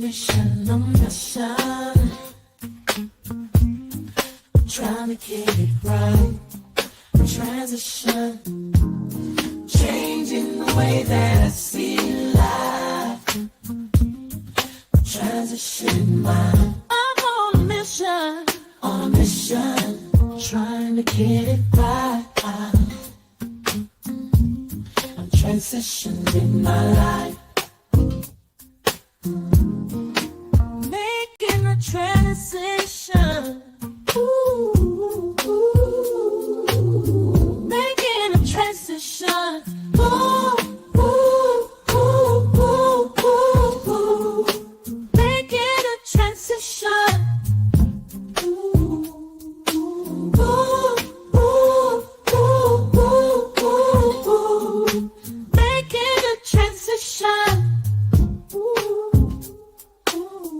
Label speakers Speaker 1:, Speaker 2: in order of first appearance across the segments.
Speaker 1: mission, on mission. Trying to get it right. Transition. Changing the way that I see life. Transition mind. I'm on a mission. On a mission. Trying to get it right. I'm transitioning my life. Making a transition. Ooh, making a transition. Ooh, ooh, ooh, ooh, ooh, ooh. Making a transition. Ooh, ooh, ooh, ooh, ooh, ooh. Making a transition. Ooh, ooh.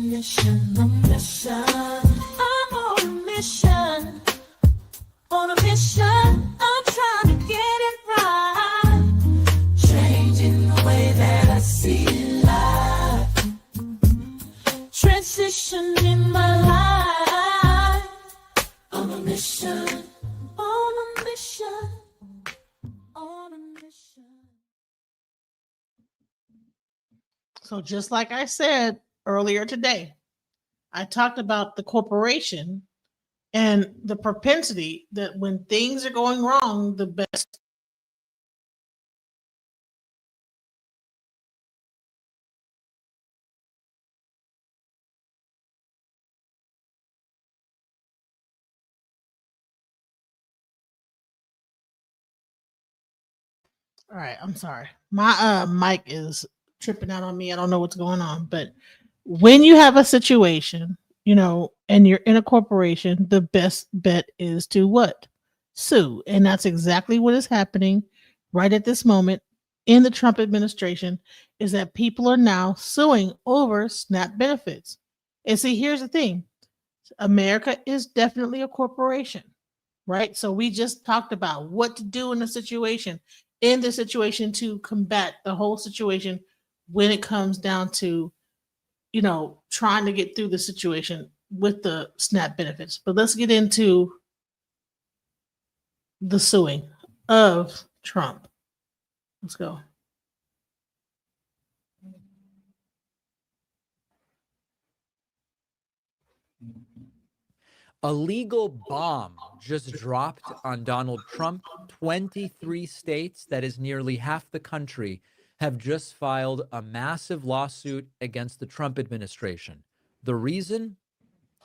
Speaker 1: Mission, a mission. I'm on a mission. On a mission. I'm trying to get it right. Changing the way that I see life. Transition in my life. On a mission. On a mission. On a mission.
Speaker 2: So just like I said earlier today, I talked about the corporation and the propensity that when things are going wrong, the best. All right, I'm sorry. My mic is tripping out on me. I don't know what's going on, but when you have a situation, and you're in a corporation, the best bet is to what? Sue. And that's exactly what is happening right at this moment in the Trump administration is that people are now suing over SNAP benefits. And see, here's the thing. America is definitely a corporation, right? So we just talked about what to do in the situation to combat the whole situation when it comes down to trying to get through the situation with the SNAP benefits. But let's get into the suing of Trump. Let's go.
Speaker 3: A legal bomb just dropped on Donald Trump. 23 states, that is nearly half the country, have just filed a massive lawsuit against the Trump administration. The reason?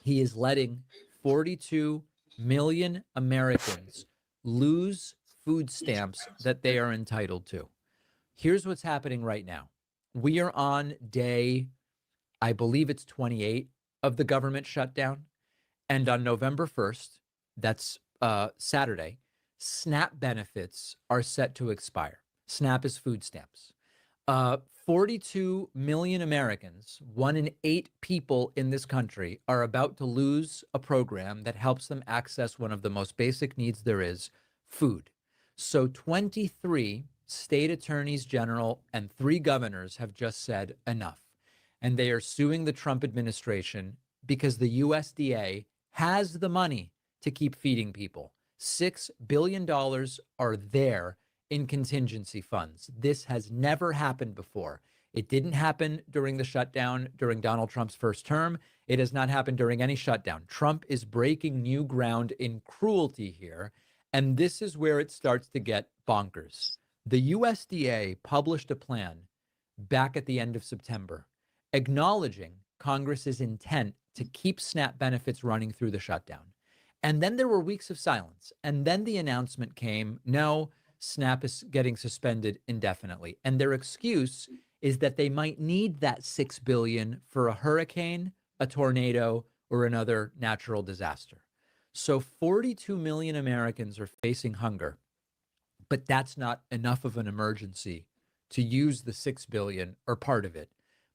Speaker 3: He is letting 42 million Americans lose food stamps that they are entitled to. Here's what's happening right now. We are on day, I believe it's 28 of the government shutdown. And on November 1st, that's Saturday, SNAP benefits are set to expire. SNAP is food stamps. 42 million Americans, 1 in 8 people in this country, are about to lose a program that helps them access one of the most basic needs there is, food. So 23 state attorneys general and 3 governors have just said enough. And they are suing the Trump administration because the USDA has the money to keep feeding people. $6 billion are there in contingency funds. This has never happened before. It didn't happen during the shutdown during Donald Trump's first term. It has not happened during any shutdown. Trump is breaking new ground in cruelty here. And this is where it starts to get bonkers. The USDA published a plan back at the end of September, acknowledging Congress's intent to keep SNAP benefits running through the shutdown. And then there were weeks of silence. And then the announcement came, no, SNAP is getting suspended indefinitely. And their excuse is that they might need that $6 billion for a hurricane, a tornado, or another natural disaster. So 42 million Americans are facing hunger, but that's not enough of an emergency to use the $6 billion or part of it.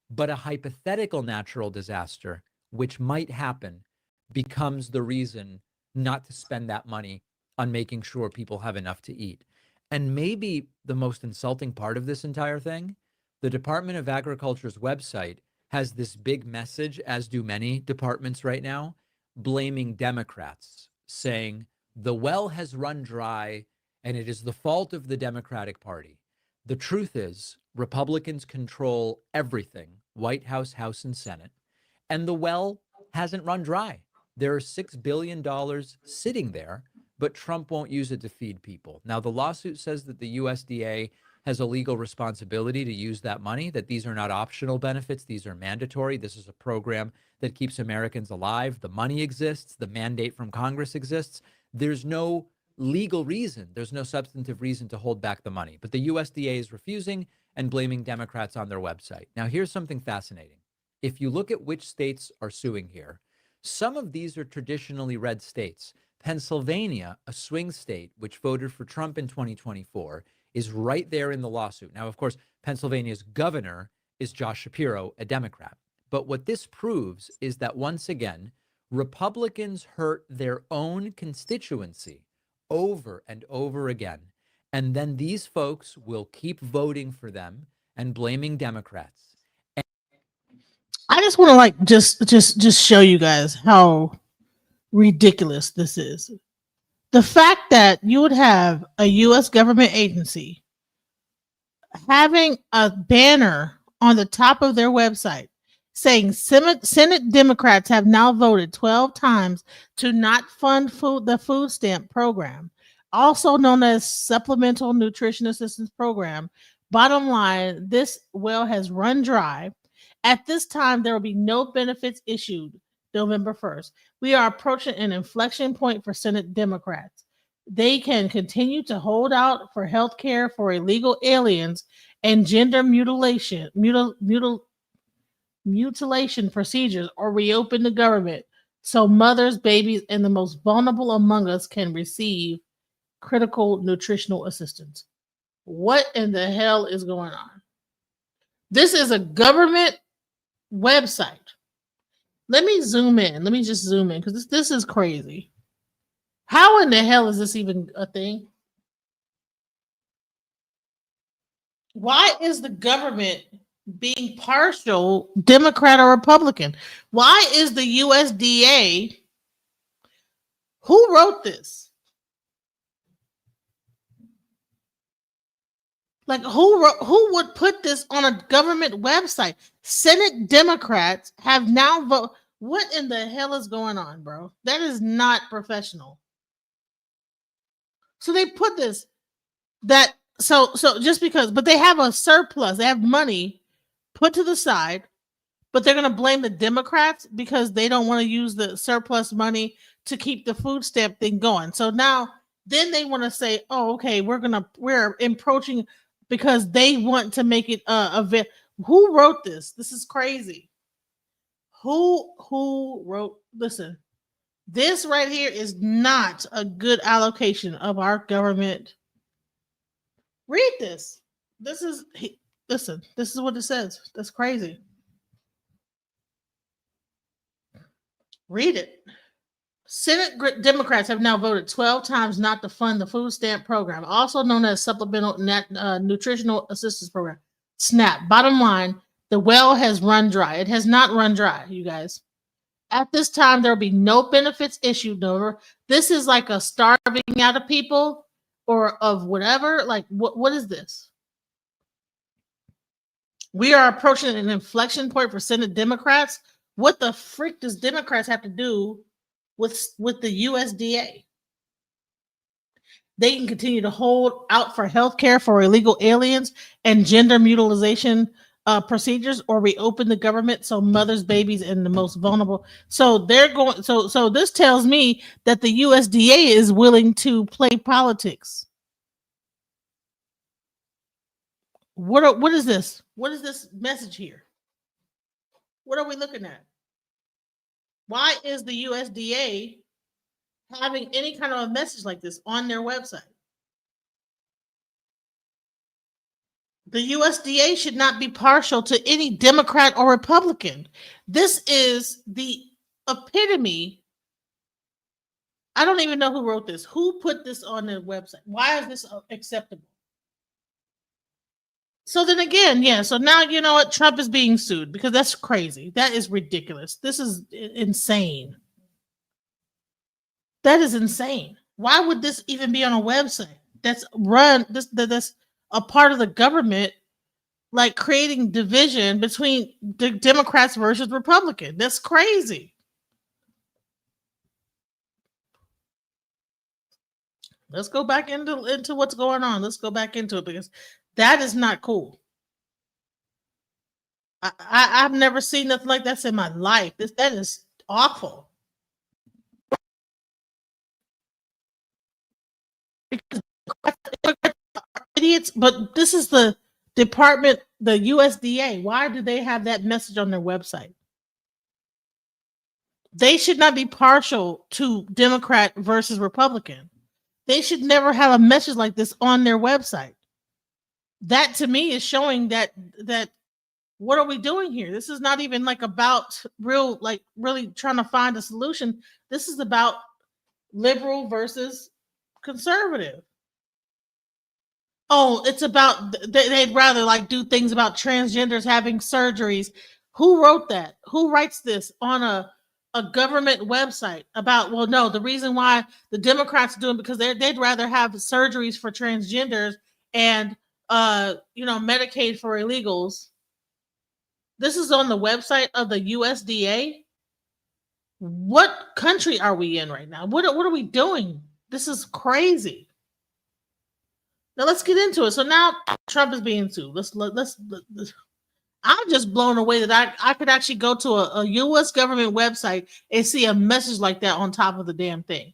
Speaker 3: But a hypothetical natural disaster, which might happen, becomes the reason not to spend that money on making sure people have enough to eat. And maybe the most insulting part of this entire thing, The Department of Agriculture's website has this big message, as do many departments right now, blaming Democrats, saying the well has run dry and it is the fault of the Democratic Party. The truth is, Republicans control everything, White House, House, and Senate, and the well hasn't run dry. There are $6 billion sitting there, but Trump won't use it to feed people. Now, the lawsuit says that the USDA has a legal responsibility to use that money, that these are not optional benefits, these are mandatory. This is a program that keeps Americans alive. The money exists, the mandate from Congress exists. There's no legal reason, there's no substantive reason to hold back the money. But the USDA is refusing and blaming Democrats on their website. Now, here's something fascinating. If you look at which states are suing here, some of these are traditionally red states. Pennsylvania, a swing state, which voted for Trump in 2024, is right there in the lawsuit. Now, of course, Pennsylvania's governor is Josh Shapiro, a Democrat. But what this proves is that, once again, Republicans hurt their own constituency over and over again. And then these folks will keep voting for them and blaming Democrats.
Speaker 2: I just want to like just show you guys how ridiculous this is. The fact that you would have a US government agency having a banner on the top of their website saying Senate Democrats have now voted 12 times to not fund the food stamp program, also known as Supplemental Nutrition Assistance Program. Bottom line, this well has run dry. At this time, there will be no benefits issued November 1st. We are approaching an inflection point for Senate Democrats. They can continue to hold out for health care for illegal aliens and gender mutilation procedures, or reopen the government so mothers, babies, and the most vulnerable among us can receive critical nutritional assistance. What in the hell is going on? This is a government website. Let me zoom in. Let me just zoom in because this is crazy. How in the hell is this even a thing? Why is the government being partial, Democrat or Republican? Why is the USDA? Who wrote this? Like who would put this on a government website? Senate Democrats have now voted. What in the hell is going on, bro? That is not professional. So they put this so just because, but they have a surplus, they have money put to the side, but they're going to blame the Democrats because they don't want to use the surplus money to keep the food stamp thing going. So now then they want to say, oh, okay, we're approaching because they want to make it who wrote this? This is crazy. Who wrote? Listen, this right here is not a good allocation of our government. Read this. Listen, this is what it says. That's crazy. Read it. Senate Democrats have now voted 12 times not to fund the food stamp program, also known as Supplemental Nutritional Assistance Program, SNAP. Bottom line, the well has run dry. It has not run dry, you guys. At this time, there will be no benefits issued over. This is like a starving out of people or of whatever. Like, what is this? We are approaching an inflection point for Senate Democrats. What the frick does Democrats have to do with the USDA? They can continue to hold out for health care for illegal aliens and gender mutilation procedures, or reopen the government so mothers, babies, and the most vulnerable. So they're going. So this tells me that the USDA is willing to play politics. What is this? What is this message here? What are we looking at? Why is the USDA having any kind of a message like this on their website? The USDA should not be partial to any Democrat or Republican. This is the epitome. I don't even know who wrote this. Who put this on their website? Why is this acceptable? So then again, yeah. So now you know what? Trump is being sued because that's crazy. That is ridiculous. This is insane. That is insane. Why would this even be on a website that's run that's a part of the government, like creating division between the Democrats versus Republican? That's crazy. Let's go back into what's going on. Let's go back into it because that is not cool. I've never seen nothing like that in my life. That is awful. Because idiots, but this is the department, the USDA. Why do they have that message on their website? They should not be partial to Democrat versus Republican. They should never have a message like this on their website. That to me is showing that what are we doing here? This is not even like about real, like really trying to find a solution. This is about liberal versus conservative. Oh, it's about they'd rather like do things about transgenders having surgeries. Who wrote that? Who writes this on a government website about, well, no, the reason why the Democrats do it because they'd rather have surgeries for transgenders and Medicaid for illegals. This is on the website of the USDA. What country are we in right now? What are we doing? This is crazy. Now let's get into it. So now Trump is being sued. Let's I'm just blown away that I could actually go to a U.S. government website and see a message like that on top of the damn thing.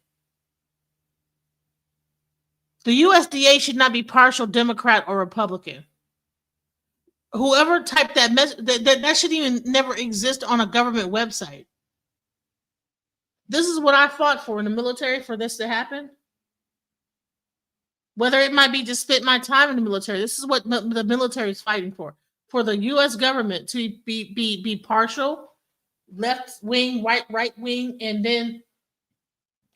Speaker 2: The USDA should not be partial Democrat or Republican. Whoever typed that message, that should even never exist on a government website. This is what I fought for in the military for this to happen. Whether it might be just spent my time in the military, this is what the military is fighting for the U.S. government to be partial, left wing, right wing, and then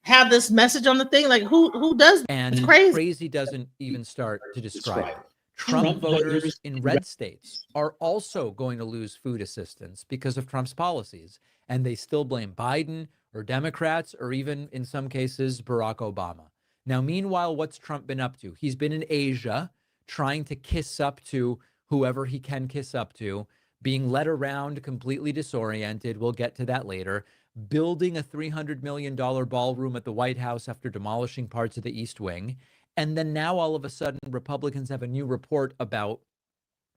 Speaker 2: have this message on the thing. Like who does that?
Speaker 3: And
Speaker 2: It's crazy.
Speaker 3: crazy doesn't even start to describe it. Trump voters in red states are also going to lose food assistance because of Trump's policies, and they still blame Biden or Democrats or even in some cases Barack Obama. Now, meanwhile, what's Trump been up to? He's been in Asia trying to kiss up to whoever he can kiss up to, being led around completely disoriented. We'll get to that later. Building a $300 million ballroom at the White House after demolishing parts of the East Wing. And then now all of a sudden, Republicans have a new report about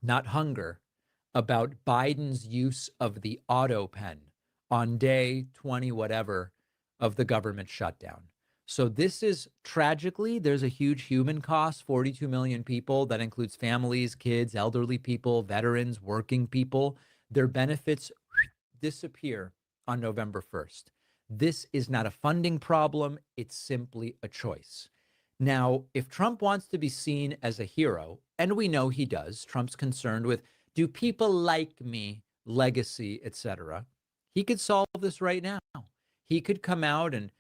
Speaker 3: not hunger, about Biden's use of the auto pen on day 20, whatever, of the government shutdown. So this is tragically, there's a huge human cost, 42 million people. That includes families, kids, elderly people, veterans, working people. Their benefits disappear on November 1st. This is not a funding problem. It's simply a choice. Now, if Trump wants to be seen as a hero, and we know he does, Trump's concerned with, do people like me, legacy, etc., he could solve this right now. He could come out and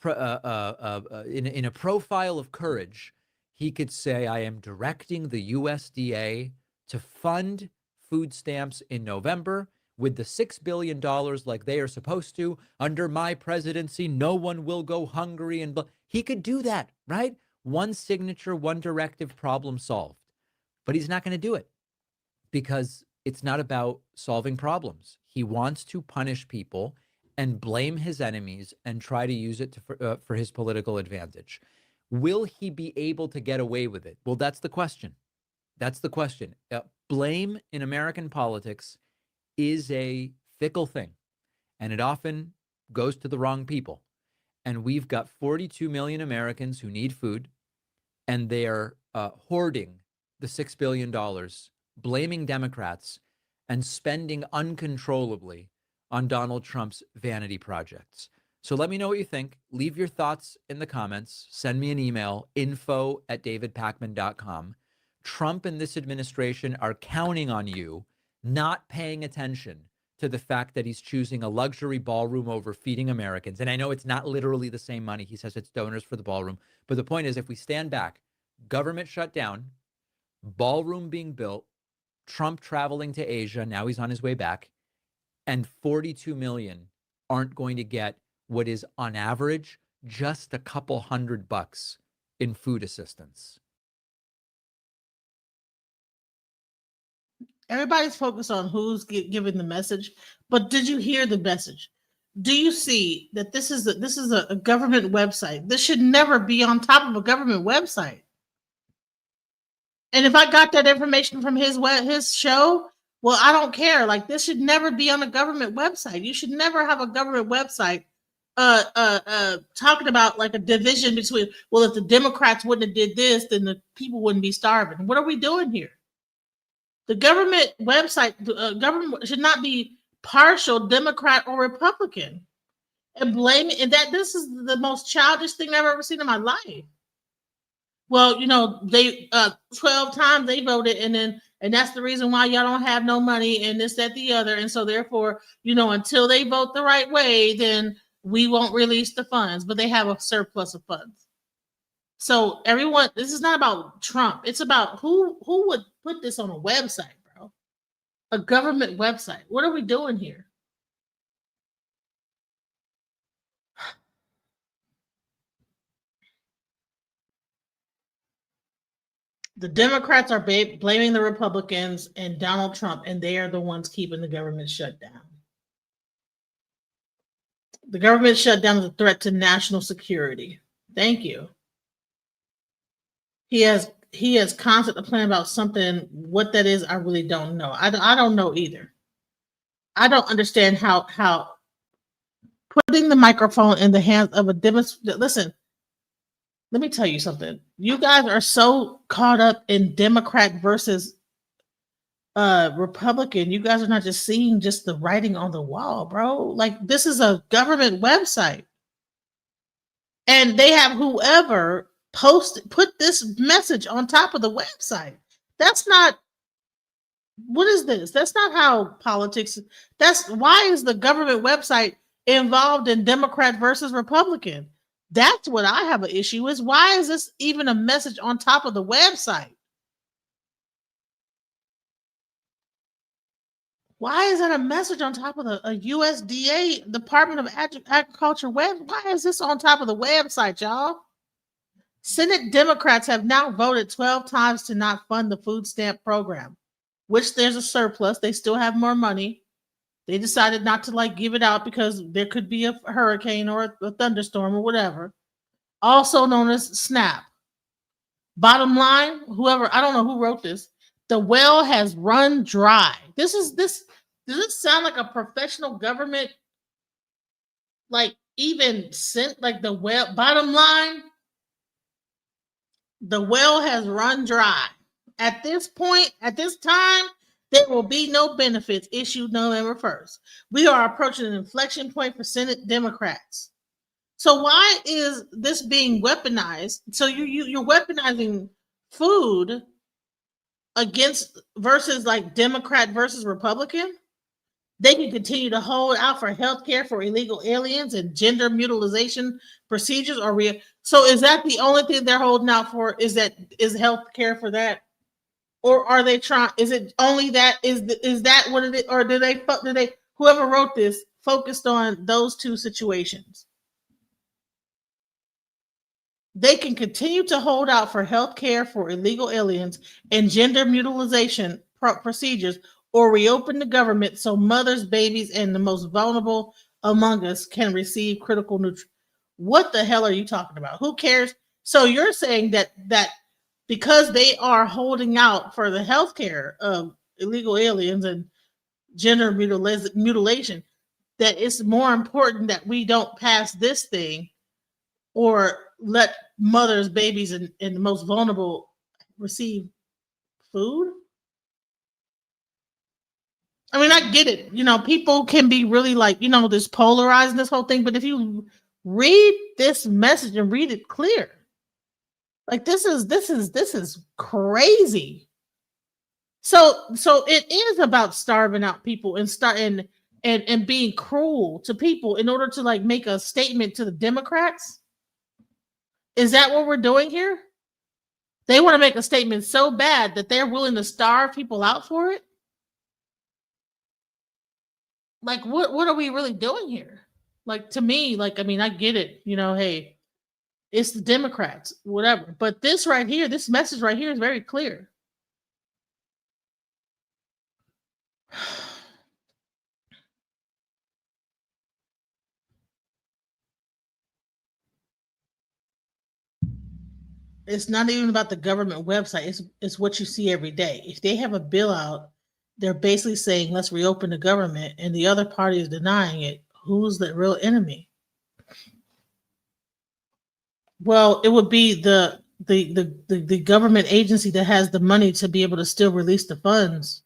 Speaker 3: in a profile of courage, he could say, I am directing the USDA to fund food stamps in November with the $6 billion like they are supposed to. Under my presidency, no one will go hungry. And he could do that, right? One signature, one directive, problem solved. But he's not going to do it because it's not about solving problems. He wants to punish people and blame his enemies and try to use it for his political advantage. Will he be able to get away with it? Well, that's the question. That's the question. Blame in American politics is a fickle thing, and it often goes to the wrong people. And we've got 42 million Americans who need food, and they are hoarding the $6 billion, blaming Democrats, and spending uncontrollably on Donald Trump's vanity projects. So let me know what you think. Leave your thoughts in the comments. Send me an email, info@davidpakman.com. Trump and this administration are counting on you not paying attention to the fact that he's choosing a luxury ballroom over feeding Americans. And I know it's not literally the same money. He says it's donors for the ballroom. But the point is, if we stand back, government shut down, ballroom being built, Trump traveling to Asia, now he's on his way back, and 42 million aren't going to get what is on average just a couple $100 in food assistance.
Speaker 2: Everybody's focused on who's giving the message, but did you hear the message? Do you see that this is a government website? This should never be on top of a government website. And if I got that information from his show, well, I don't care. Like, this should never be on a government website. You should never have a government website talking about like a division between, well, if the Democrats wouldn't have did this, then the people wouldn't be starving. What are we doing here? The government website, government should not be partial Democrat or Republican, and blame it. And that this is the most childish thing I've ever seen in my life. Well, they 12 times they voted, and that's the reason why y'all don't have no money and this, that, the other. And so therefore, until they vote the right way, then we won't release the funds, but they have a surplus of funds. So everyone, this is not about Trump. It's about who would put this on a website, bro. A government website. What are we doing here? The Democrats are blaming the Republicans and Donald Trump, and they are the ones keeping the government shut down. The government shutdown is a threat to national security. Thank you. He has concept a plan about something. What that is, I really don't know. I don't know either. I don't understand how putting the microphone in the hands of a demonstrator. Listen, let me tell you something. You guys are so caught up in Democrat versus Republican. You guys are not just seeing just the writing on the wall, bro. Like, this is a government website, and they have whoever put this message on top of the website. That's not, what is this? That's not how politics. That's why is the government website involved in Democrat versus Republican? That's what I have an issue with. Why is this even a message on top of the website? Why is that a message on top of a USDA Department of Agriculture web? Why is this on top of the website, y'all? Senate Democrats have now voted 12 times to not fund the food stamp program, which there's a surplus. They still have more money. They decided not to give it out because there could be a hurricane or a thunderstorm or whatever, also known as SNAP. Bottom line, I don't know who wrote this. The well has run dry. Does this sound like a professional government? Even sent the well, bottom line, the well has run dry. At this point, at this time, there will be no benefits issued November 1st. We are approaching an inflection point for Senate Democrats. So why is this being weaponized? So you're weaponizing food versus Democrat versus Republican? They can continue to hold out for health care for illegal aliens and gender mutilation procedures. So is that the only thing they're holding out for? Is health care for that? Or are they trying? Is it only that? Is that what it is? Or do they? Whoever wrote this focused on those two situations? They can continue to hold out for health care for illegal aliens and gender mutilation procedures, or reopen the government so mothers, babies, and the most vulnerable among us can receive critical nutrition. What the hell are you talking about? Who cares? So you're saying that because they are holding out for the health care of illegal aliens and gender mutilation, that it's more important that we don't pass this thing or let mothers, babies, and the most vulnerable receive food? I mean, I get it. People can be really this polarizing this whole thing, but if you read this message and read it clear, this is crazy. So it is about starving out people and being cruel to people in order to make a statement to the Democrats. Is that what we're doing here? They want to make a statement so bad that they're willing to starve people out for it. like what are we really doing here? Like, to me, like, I mean, I get it, hey, it's the Democrats, whatever. But this right here, this message right here is very clear. It's not even about the government website. It's what you see every day. If they have a bill out, they're basically saying let's reopen the government, and the other party is denying it. Who's the real enemy? Well, it would be the government agency that has the money to be able to still release the funds,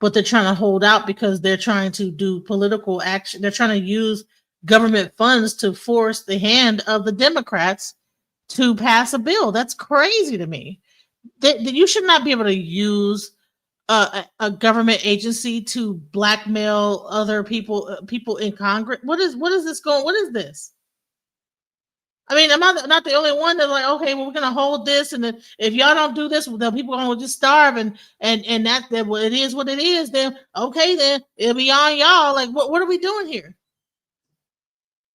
Speaker 2: but they're trying to hold out because they're trying to do political action. They're trying to use government funds to force the hand of the Democrats to pass a bill. That's crazy to me. That you should not be able to use a government agency to blackmail other people in Congress. What is this going? What is this? I mean, am I not the only one that's like, okay, well, we're gonna hold this, and then if y'all don't do this, the people are gonna just starve, and that well, it is what it is. Then okay, then it'll be on y'all. Like, what are we doing here?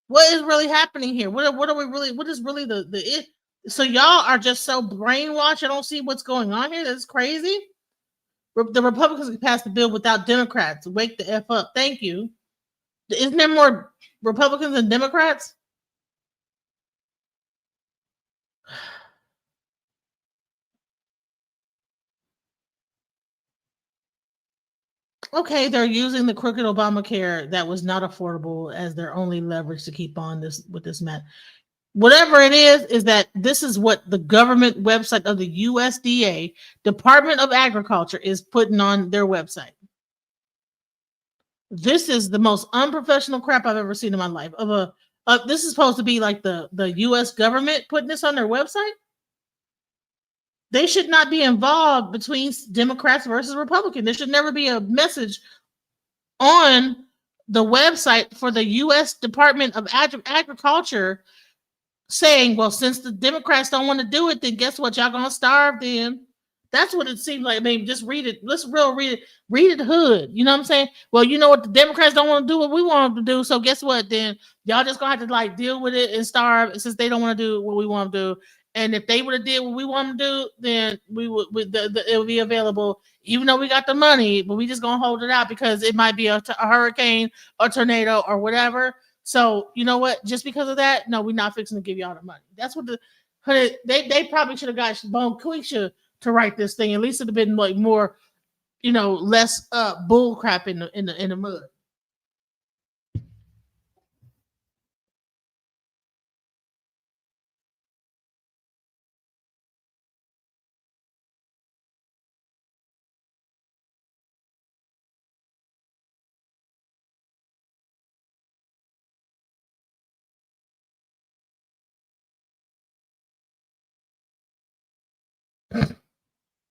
Speaker 2: What is really happening here? What are we really? What is really the it? So y'all are just so brainwashed. I don't see what's going on here. That's crazy. The Republicans can pass the bill without Democrats. Wake the f up. Thank you. Isn't there more Republicans than Democrats? Okay, they're using the crooked Obamacare that was not affordable as their only leverage to keep on this with this man. Whatever it is that this is what the government website of the USDA, Department of Agriculture, is putting on their website. This is the most unprofessional crap I've ever seen in my life. This is supposed to be like the US government putting this on their website. They should not be involved between Democrats versus Republicans. There should never be a message on the website for the U.S. Department of Agriculture saying, well, since the Democrats don't want to do it, then guess what? Y'all gonna starve then. That's what it seems like. I mean, just read it. Let's read it. Read it hood. You know what I'm saying? Well, you know what? The Democrats don't want to do what we want them to do. So guess what? Then y'all just gonna have to like deal with it and starve since they don't want to do what we want to do. And if they would have did what we want to do, then it would be available. Even though we got the money, but we just gonna hold it out because it might be a hurricane or tornado or whatever. So you know what? Just because of that, no, we're not fixing to give y'all the money. That's what they probably should have got Bone Quisha to write this thing. At least it'd have been like more, less bull crap in the mud.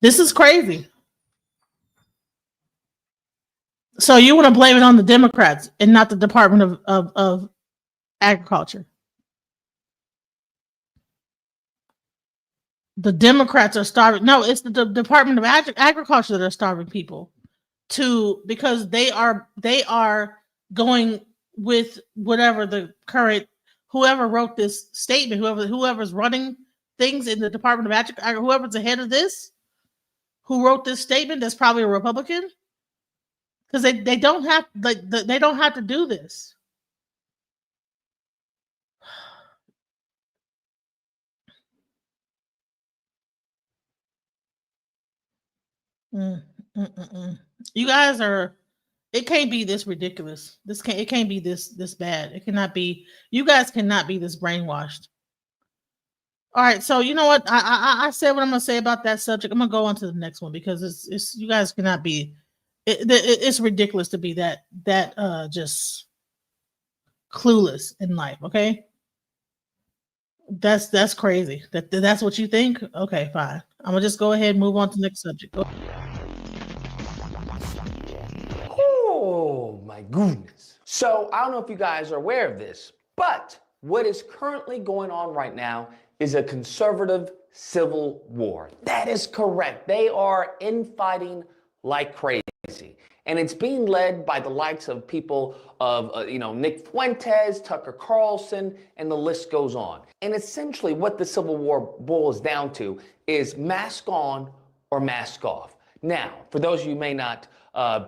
Speaker 2: This is crazy. So you want to blame it on the Democrats and not the Department of Agriculture? The Democrats are starving. No, it's the Department of Agriculture that are starving people because they are going with whatever the current whoever wrote this statement, whoever's running things in the Department of Agriculture, whoever's the head of this, who wrote this statement, that's probably a Republican because they don't have they don't have to do this. Mm, mm, mm, mm. You guys are. It can't be this ridiculous. It can't be this bad. It cannot be. You guys cannot be this brainwashed. All right, so you know what? I said what I'm gonna say about that subject. I'm gonna go on to the next one because it's you guys cannot be. It's ridiculous to be that just clueless in life. Okay, that's crazy. That's what you think. Okay, fine. I'm gonna just go ahead and move on to the next subject.
Speaker 4: Oh my goodness. So I don't know if you guys are aware of this, but what is currently going on right now is a conservative civil war. That is correct. They are infighting like crazy. And it's being led by the likes of people of, Nick Fuentez, Tucker Carlson, and the list goes on. And essentially what the Civil War boils down to is mask on or mask off. Now, for those of you who may not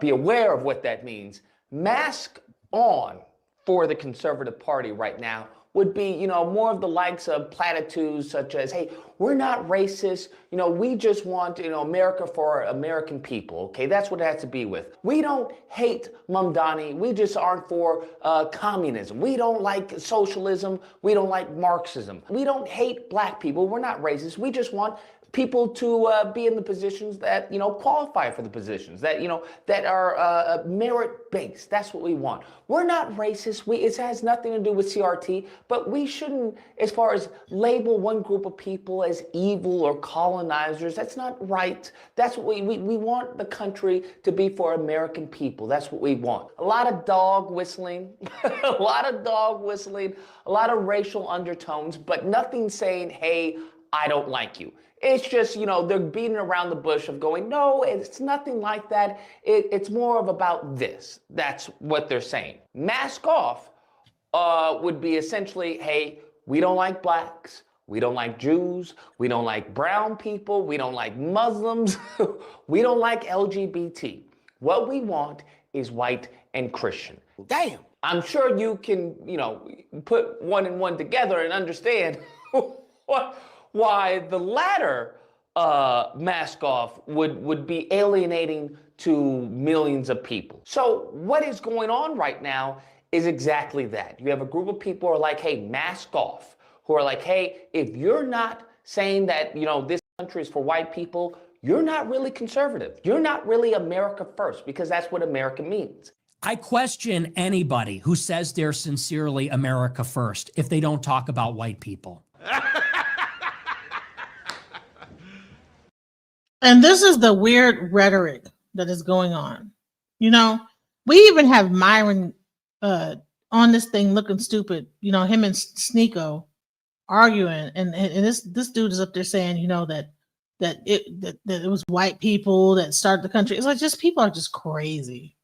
Speaker 4: be aware of what that means, mask on for the Conservative Party right now would be, more of the likes of platitudes such as, hey, we're not racist, we just want, America for American people, okay? That's what it has to be with. We don't hate Mamdani, we just aren't for communism. We don't like socialism, we don't like Marxism. We don't hate black people, we're not racist, we just want people to be in the positions that, qualify for the positions, that, that are merit-based. That's what we want. We're not racist. It has nothing to do with CRT, but we shouldn't, as far as label one group of people as evil or colonizers. That's not right. That's what we want the country to be for American people. That's what we want. A lot of dog whistling, a lot of racial undertones, but nothing saying, hey, I don't like you. It's just, they're beating around the bush of going, no, it's nothing like that. It's more of about this. That's what they're saying. Mask off would be essentially, hey, we don't like blacks. We don't like Jews. We don't like brown people. We don't like Muslims. We don't like LGBT. What we want is white and Christian. Damn. I'm sure you can, put one and one together and understand why the latter mask off would be alienating to millions of people. So what is going on right now is exactly that. You have a group of people who are like, hey, mask off, who are like, hey, if you're not saying that, this country is for white people, you're not really conservative. You're not really America first, because that's what America means.
Speaker 5: I question anybody who says they're sincerely America first if they don't talk about white people.
Speaker 2: And this is the weird rhetoric that is going on. We even have Myron on this thing looking stupid, him and Sneeko arguing, and this dude is up there saying, that it was white people that started the country. It's like, just people are just crazy.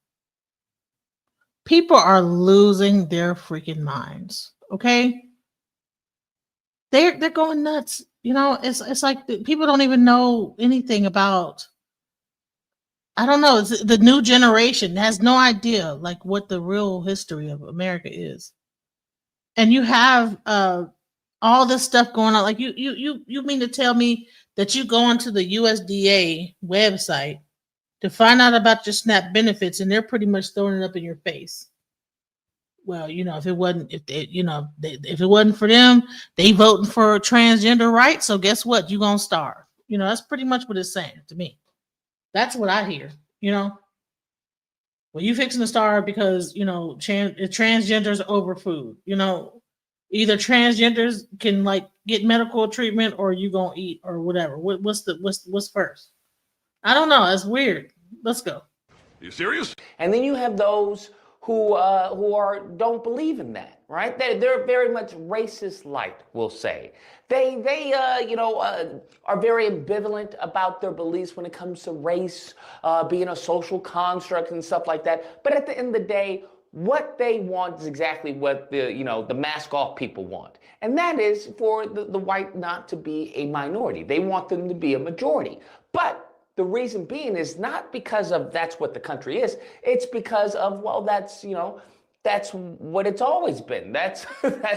Speaker 2: People are losing their freaking minds. Okay, they're going nuts. It's like people don't even know anything about. I don't know. It's the new generation has no idea like what the real history of America is, and you have all this stuff going on. Like you mean to tell me that you go onto the USDA website to find out about your SNAP benefits, and they're pretty much throwing it up in your face? Well, if it wasn't, if it wasn't for them, they voting for transgender rights. So guess what? You gonna starve. That's pretty much what it's saying to me. That's what I hear. Well, you fixing to starve because transgenders over food. Either transgenders can like get medical treatment, or you gonna eat, or whatever. What's first? I don't know. It's weird. Let's go.
Speaker 6: Are you serious?
Speaker 4: And then you have those who don't believe in that, right? They're very much racist light, we'll say. They are very ambivalent about their beliefs when it comes to race being a social construct and stuff like that. But at the end of the day, what they want is exactly what the mask off people want. And that is for the white not to be a minority. They want them to be a majority. But the reason being is not because of that's what the country is. It's because of, well, that's what it's always been. That's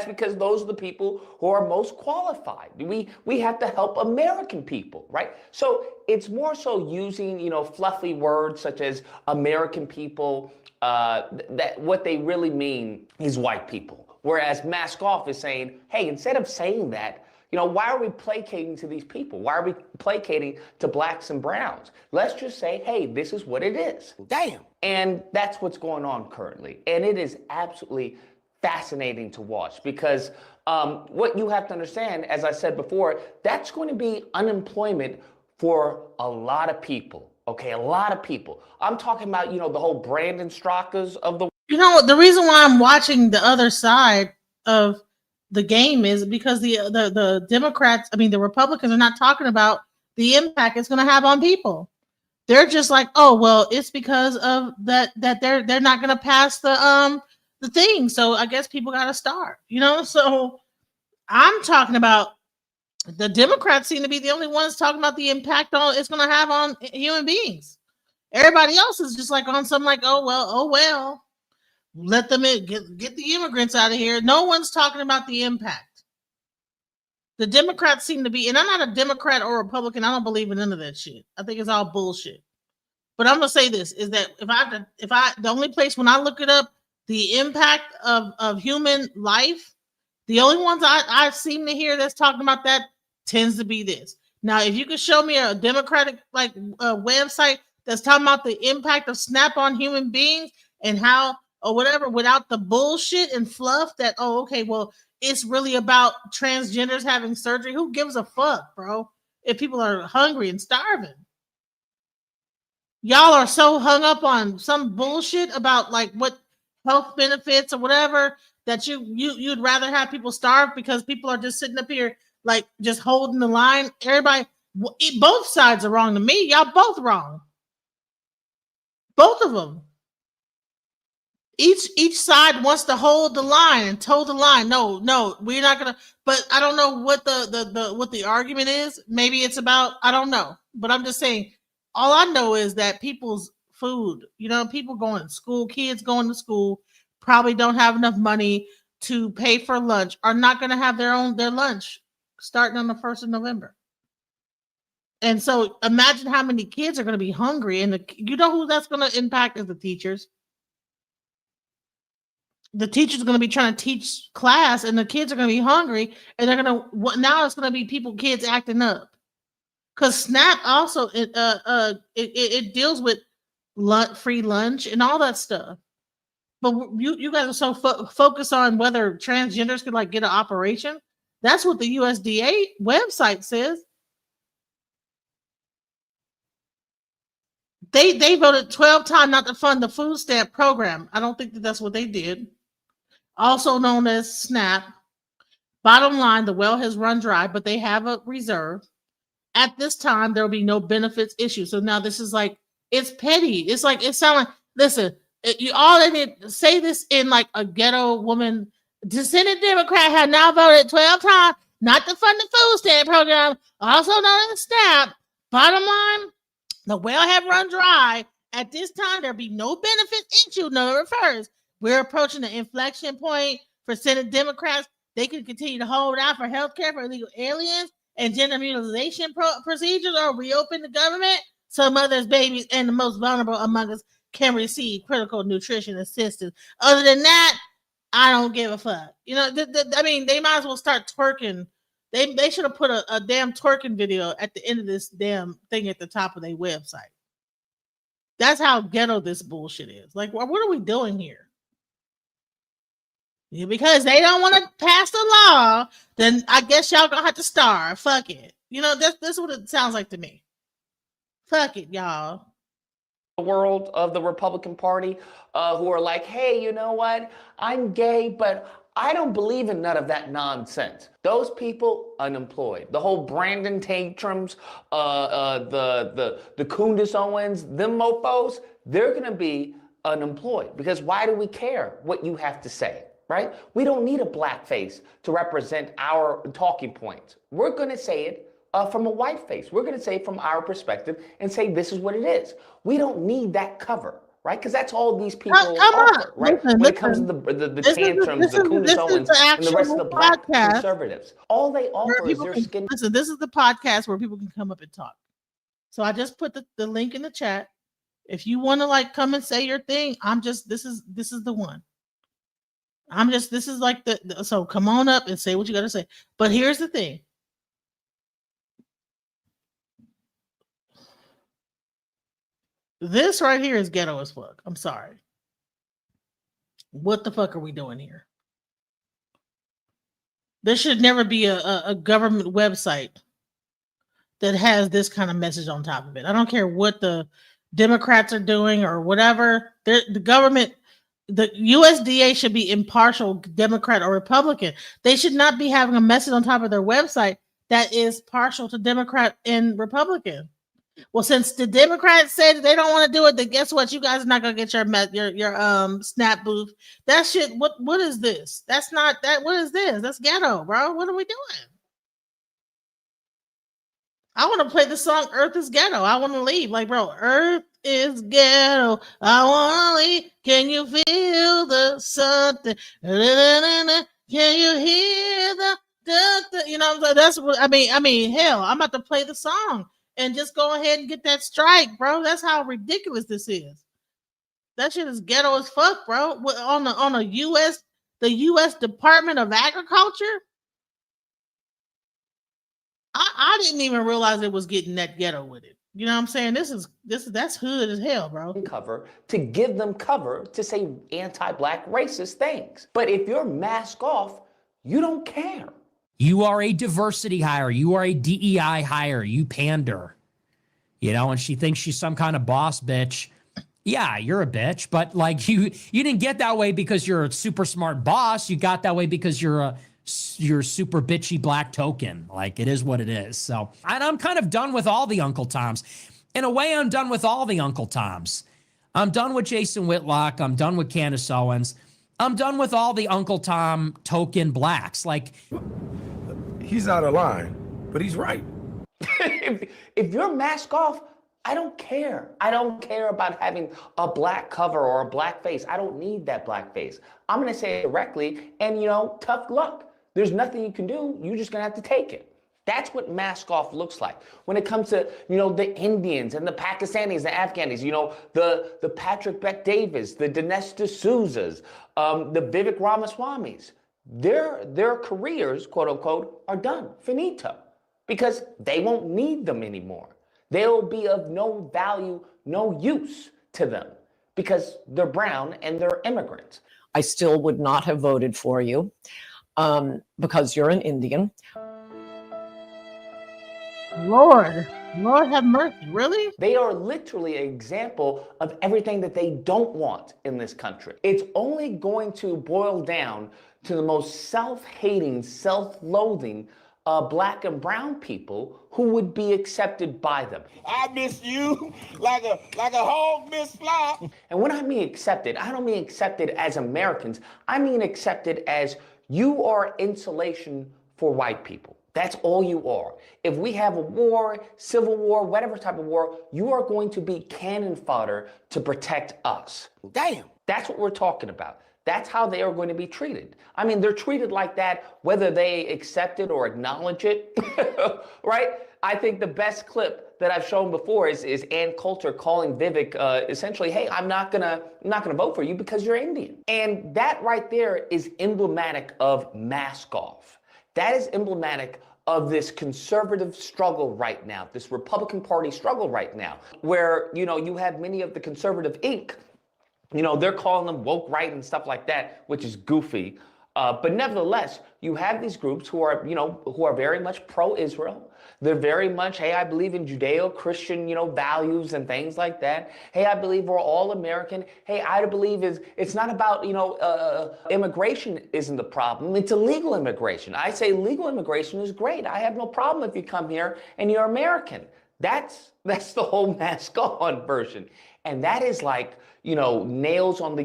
Speaker 4: because those are the people who are most qualified. We have to help American people, right? So it's more so using, fluffy words such as American people, that what they really mean is white people. Whereas mask off is saying, hey, instead of saying that, why are we placating to these people? Why are we placating to blacks and browns? Let's just say, hey, this is what it is. Damn. And that's what's going on currently. And it is absolutely fascinating to watch because what you have to understand, as I said before, that's going to be unemployment for a lot of people. Okay, a lot of people. I'm talking about, the whole Brandon Straka's of the...
Speaker 2: The reason why I'm watching the other side of the game is because the Democrats, the Republicans are not talking about the impact it's going to have on people. They're just like, oh well, it's because of that they're not gonna pass the thing. So I guess people gotta start, you know. So I'm talking about the Democrats seem to be the only ones talking about the impact on it's gonna have on human beings. Everybody else is just like on something like, oh well, let them in, get the immigrants out of here. No one's talking about the impact. The Democrats seem to be, and I'm not a Democrat or Republican. I don't believe in none of that shit. I think it's all bullshit. But I'm gonna say this is that the only place when I look it up, the impact of human life, the only ones I seem to hear that's talking about that tends to be this. Now, if you could show me a Democratic website that's talking about the impact of SNAP on human beings and how or whatever without the bullshit and fluff that, oh, okay, well, it's really about transgenders having surgery. Who gives a fuck, bro? If people are hungry and starving. Y'all are so hung up on some bullshit about like what health benefits or whatever that you'd rather have people starve because people are just sitting up here like just holding the line. Everybody, both sides are wrong to me. Y'all both wrong. Both of them. Each side wants to hold the line and toe the line. No, we're not gonna. But I don't know what what the argument is. Maybe it's about, I don't know. But I'm just saying. All I know is that people's food, you know, people going to school, kids going to school, probably don't have enough money to pay for lunch, are not going to have their lunch starting on the 1st of November. And so imagine how many kids are going to be hungry, and you know who that's going to impact is the teachers. The teacher's going to be trying to teach class, and the kids are going to be hungry, and they're going to now it's going to be kids acting up. Because SNAP also it deals with free lunch and all that stuff. But you guys are so focused on whether transgenders could like get an operation. That's what the USDA website says. They voted 12 times not to fund the food stamp program. I don't think that's what they did. Also known as SNAP. Bottom line, the well has run dry, but they have a reserve. At this time, there will be no benefits issue. So now this is like, it's petty. It's like, it sounds like, listen, you all in it, say this in like a ghetto woman. The Senate Democrat had now voted 12 times not to fund the food stamp program, also known as SNAP. Bottom line, the well have run dry. At this time, there'll be no benefits issue November 1st. We're approaching the inflection point for Senate Democrats. They can continue to hold out for health care for illegal aliens and gender mutilation procedures, or reopen the government so mothers, babies, and the most vulnerable among us can receive critical nutrition assistance. Other than that, I don't give a fuck. You know, I mean, they might as well start twerking. They should have put a damn twerking video at the end of this damn thing at the top of their website. That's how ghetto this bullshit is. Like, what are we doing here? Yeah, because they don't want to pass the law, then I guess y'all gonna have to starve. Fuck it. You know, that's what it sounds like to me. Fuck it, y'all.
Speaker 4: The world of the Republican Party who are like, hey, you know what? I'm gay, but I don't believe in none of that nonsense. Those people unemployed. The whole Brandon tantrums, the Kundis Owens, them mofos, they're gonna be unemployed because why do we care what you have to say? Right? We don't need a blackface to represent our talking points. We're going to say it from a white face. We're going to say it from our perspective and say this is what it is. We don't need that cover, right? Because that's all these people offer, right? When it comes to the tantrums, the Kundis Owens, and the rest of the black conservatives. All they offer is their skin.
Speaker 2: Listen, this is the podcast where people can come up and talk. So I just put the link in the chat. If you want to like come and say your thing, this is the one. This is like so come on up and say what you got to say. But here's the thing. This right here is ghetto as fuck. I'm sorry. What the fuck are we doing here? There should never be a government website that has this kind of message on top of it. I don't care what the Democrats are doing or whatever. The government, the USDA should be impartial, Democrat or Republican. They should not be having a message on top of their website that is partial to Democrat and Republican. Well, since the Democrats said they don't want to do it, then guess what? You guys are not gonna get your snap booth. That shit. What is this? That's not that. What is this? That's ghetto, bro. What are we doing? I want to play the song "Earth is Ghetto." I want to leave. Like, bro, Earth is ghetto. I want to leave. Can you feel the something? Can you hear the you know? That's what I mean. I mean, hell, I'm about to play the song and just go ahead and get that strike, bro. That's how ridiculous this is. That shit is ghetto as fuck, bro. On a the U.S. Department of Agriculture. I didn't even realize it was getting that ghetto with it. You know what I'm saying? That's hood as hell, bro.
Speaker 4: Cover to give them cover to say anti-black racist things. But if you're mask off, you don't care.
Speaker 5: You are a diversity hire. You are a DEI hire. You pander. You know, and she thinks she's some kind of boss bitch. Yeah, you're a bitch, but like you didn't get that way because you're a super smart boss. You got that way because you're super bitchy black token. Like, it is what it is. So, and I'm kind of done with all the Uncle Toms. In a way, I'm done with all the Uncle Toms. I'm done with Jason Whitlock. I'm done with Candace Owens. I'm done with all the Uncle Tom token blacks. Like,
Speaker 6: he's out of line, but he's right.
Speaker 4: If you're mask off, I don't care. I don't care about having a black cover or a black face. I don't need that black face. I'm going to say it directly, and, you know, tough luck. There's nothing you can do. You're just going to have to take it. That's what mask off looks like. When it comes to, you know, the Indians and the Pakistanis, the Afghanis, you know, the Patrick Bet-Davis, the Dinesh D'Souza's, the Vivek Ramaswamis, their careers, quote unquote, are done, finito, because they won't need them anymore. They'll be of no value, no use to them because they're brown and they're immigrants.
Speaker 7: I still would not have voted for you because you're an Indian.
Speaker 2: Lord have mercy. Really?
Speaker 4: They are literally an example of everything that they don't want in this country. It's only going to boil down to the most self-hating, self-loathing black and brown people who would be accepted by them.
Speaker 8: I miss you like a hog miss fly.
Speaker 4: And when I mean accepted, I don't mean accepted as Americans. I mean accepted as you are insulation for white people. That's all you are. If we have a war, civil war, whatever type of war, you are going to be cannon fodder to protect us.
Speaker 8: Damn.
Speaker 4: That's what we're talking about. That's how they are going to be treated. I mean, they're treated like that, whether they accept it or acknowledge it, right? I think the best clip that I've shown before is Ann Coulter calling Vivek essentially, hey, I'm not gonna vote for you because you're Indian. And that right there is emblematic of mask off. That is emblematic of this conservative struggle right now, this Republican Party struggle right now, where, you know, you have many of the conservative ilk. You know, they're calling them woke right and stuff like that, which is goofy. But nevertheless, you have these groups who are, you know, who are very much pro-Israel. They're very much, hey, I believe in Judeo-Christian, you know, values and things like that. Hey, I believe we're all American. Hey, I believe it's not about, you know, immigration isn't the problem. It's illegal immigration. I say legal immigration is great. I have no problem if you come here and you're American. That's the whole mask on version. And that is like, you know, nails on the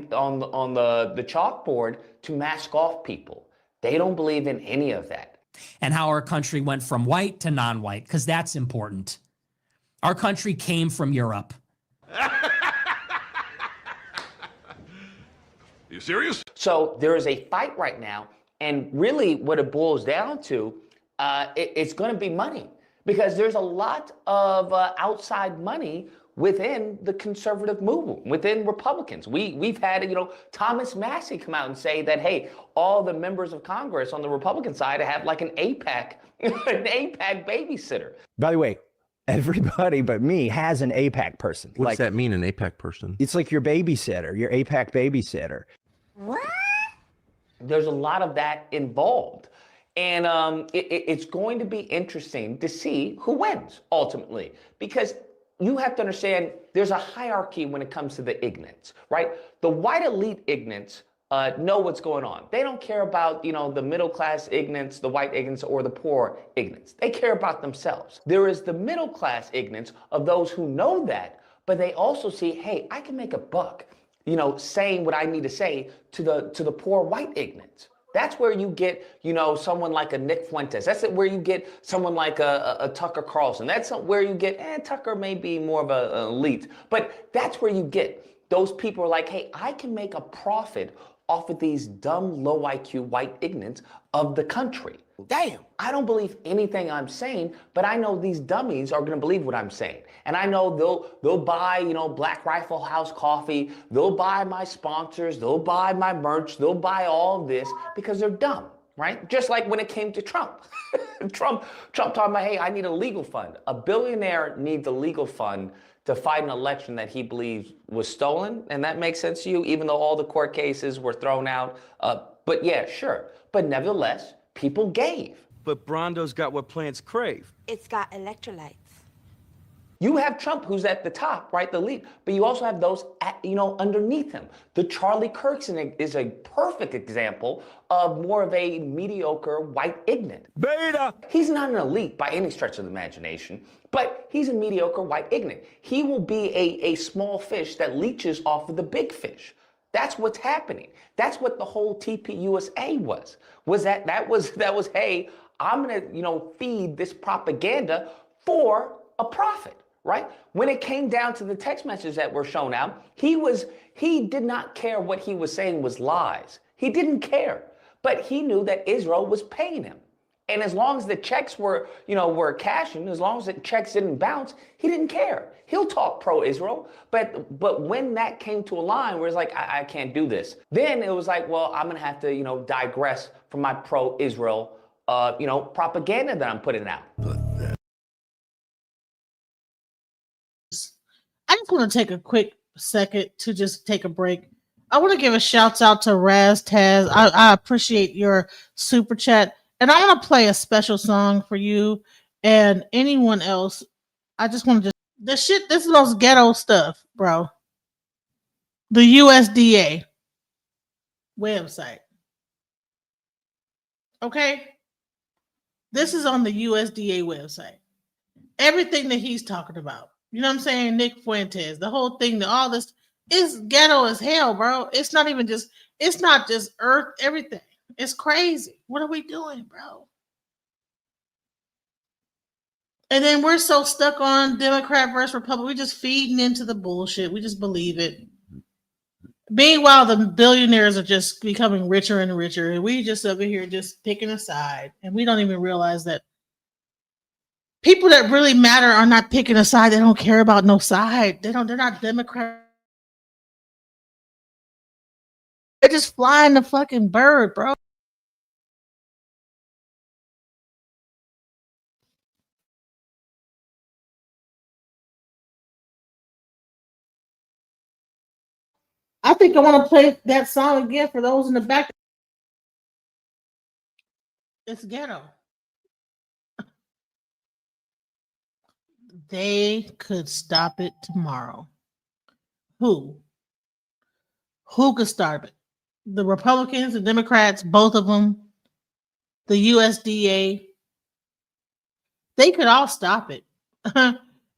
Speaker 4: chalkboard to mask off people. They don't believe in any of that.
Speaker 5: and how our country went from white to non-white, because that's important. Our country came from Europe.
Speaker 6: You serious?
Speaker 4: So there is a fight right now, and really what it boils down to, it's going to be money, because there's a lot of outside money within the conservative movement, within Republicans. We've had, Thomas Massey come out and say that, hey, all the members of Congress on the Republican side have like an AIPAC, an AIPAC babysitter.
Speaker 9: By the way, everybody but me has an AIPAC person.
Speaker 10: What's that mean, an AIPAC person?
Speaker 9: It's like your babysitter, your AIPAC babysitter.
Speaker 1: What?
Speaker 4: There's a lot of that involved. And it's going to be interesting to see who wins ultimately, because you have to understand there's a hierarchy when it comes to the ignorants, right? The white elite ignorants know what's going on. They don't care about, the middle class ignorance, the white ignorance, or the poor ignorance. They care about themselves. There is the middle class ignorance of those who know that, but they also see, hey, I can make a buck, saying what I need to say to the poor white ignorance. That's where you get, someone like a Nick Fuentez. That's where you get someone like a Tucker Carlson. That's where you get, Tucker may be more of an elite, but that's where you get those people are like, hey, I can make a profit off of these dumb, low IQ white ignorance of the country.
Speaker 8: Damn.
Speaker 4: I don't believe anything I'm saying, but I know these dummies are going to believe what I'm saying. And I know they'll buy, Black Rifle House coffee. They'll buy my sponsors. They'll buy my merch. They'll buy all of this because they're dumb, right? Just like when it came to Trump. Trump talking about, hey, I need a legal fund. A billionaire needs a legal fund to fight an election that he believes was stolen. And that makes sense to you, even though all the court cases were thrown out. But yeah, sure. But nevertheless, people gave.
Speaker 6: But Brondo's got what plants crave.
Speaker 1: It's got electrolytes.
Speaker 4: You have Trump, who's at the top, right, the lead, but you also have those, underneath him. The Charlie Kirk is a perfect example of more of a mediocre white ignorant.
Speaker 6: Beta!
Speaker 4: He's not an elite by any stretch of the imagination, but he's a mediocre white ignorant. He will be a small fish that leeches off of the big fish. That's what's happening. That's what the whole TPUSA was. That was, hey, I'm gonna, feed this propaganda for a profit. Right? When it came down to the text messages that were shown out, he did not care what he was saying was lies. He didn't care. But he knew that Israel was paying him. And as long as the checks were cashing, as long as the checks didn't bounce, he didn't care. He'll talk pro-Israel. But when that came to a line where it's like, I can't do this, then it was like, well, I'm gonna have to, digress from my pro-Israel propaganda that I'm putting out.
Speaker 2: I just want to take a quick second to just take a break. I want to give a shout out to Raz Taz. I appreciate your super chat. And I want to play a special song for you and anyone else. I just want to this is those ghetto stuff, bro. The USDA website. Okay? This is on the USDA website. Everything that he's talking about. You know what I'm saying? Nick Fuentez, the whole thing, all this is ghetto as hell, bro. It's not just earth, everything. It's crazy. What are we doing, bro? And then we're so stuck on Democrat versus Republican. We're just feeding into the bullshit. We just believe it. Meanwhile, the billionaires are just becoming richer and richer. And we just over here just picking a side. And we don't even realize that people that really matter are not picking a side. They don't care about no side. They're not Democrat. They're just flying the fucking bird, bro. I think I want to play that song again for those in the back. It's ghetto. They could stop it tomorrow. Who could stop it? The Republicans, the Democrats, both of them, the USDA. They could all stop it.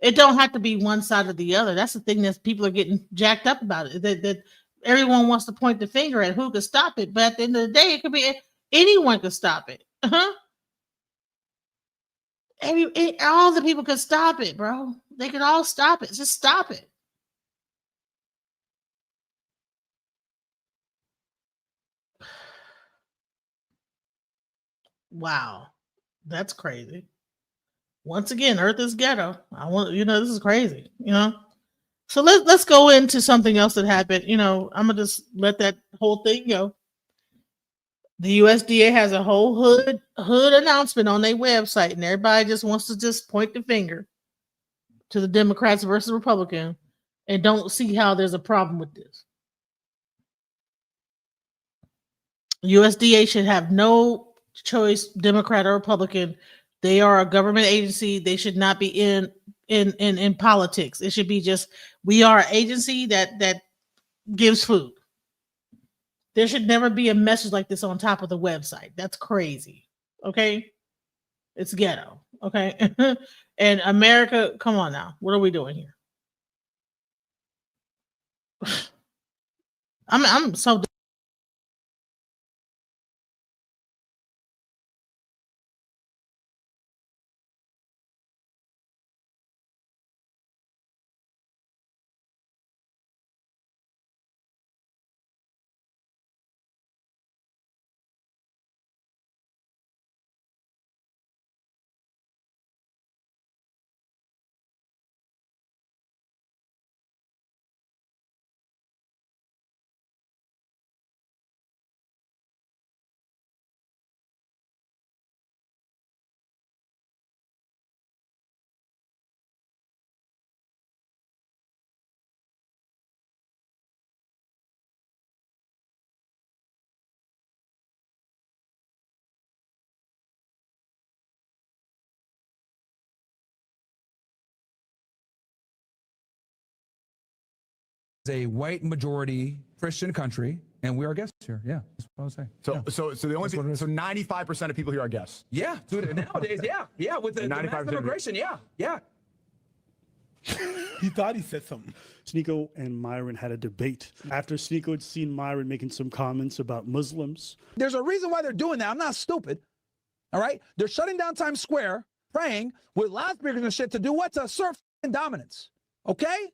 Speaker 2: It don't have to be one side or the other. That's the thing that people are getting jacked up about it. That everyone wants to point the finger at who could stop it. But at the end of the day, it could be anyone could stop it. All the people could stop it, bro. They could all stop it. Just stop it. Wow. That's crazy. Once again, Earth is ghetto. This is crazy, So let's go into something else that happened. I'm gonna just let that whole thing go. The USDA has a whole hood announcement on their website, and everybody just wants to just point the finger to the Democrats versus Republican and don't see how there's a problem with this. USDA should have no choice, Democrat or Republican. They are a government agency. They should not be in politics. It should be just, we are an agency that gives food. There should never be a message like this on top of the website. That's crazy. Okay? It's ghetto. Okay? And America, come on now. What are we doing here? I'm so
Speaker 10: a white majority Christian country, and we are guests here. Yeah, that's what I was saying.
Speaker 11: So the only
Speaker 10: That's what it is.
Speaker 11: so 95% of people here are guests.
Speaker 10: Yeah, dude, nowadays, yeah, with the mass
Speaker 11: 95%
Speaker 10: immigration, yeah.
Speaker 12: He thought he said something. Sneeko and Myron had a debate after Sneeko had seen Myron making some comments about Muslims.
Speaker 10: There's a reason why they're doing that. I'm not stupid. All right, they're shutting down Times Square, praying with loudspeakers and shit to do what? To assert dominance. Okay.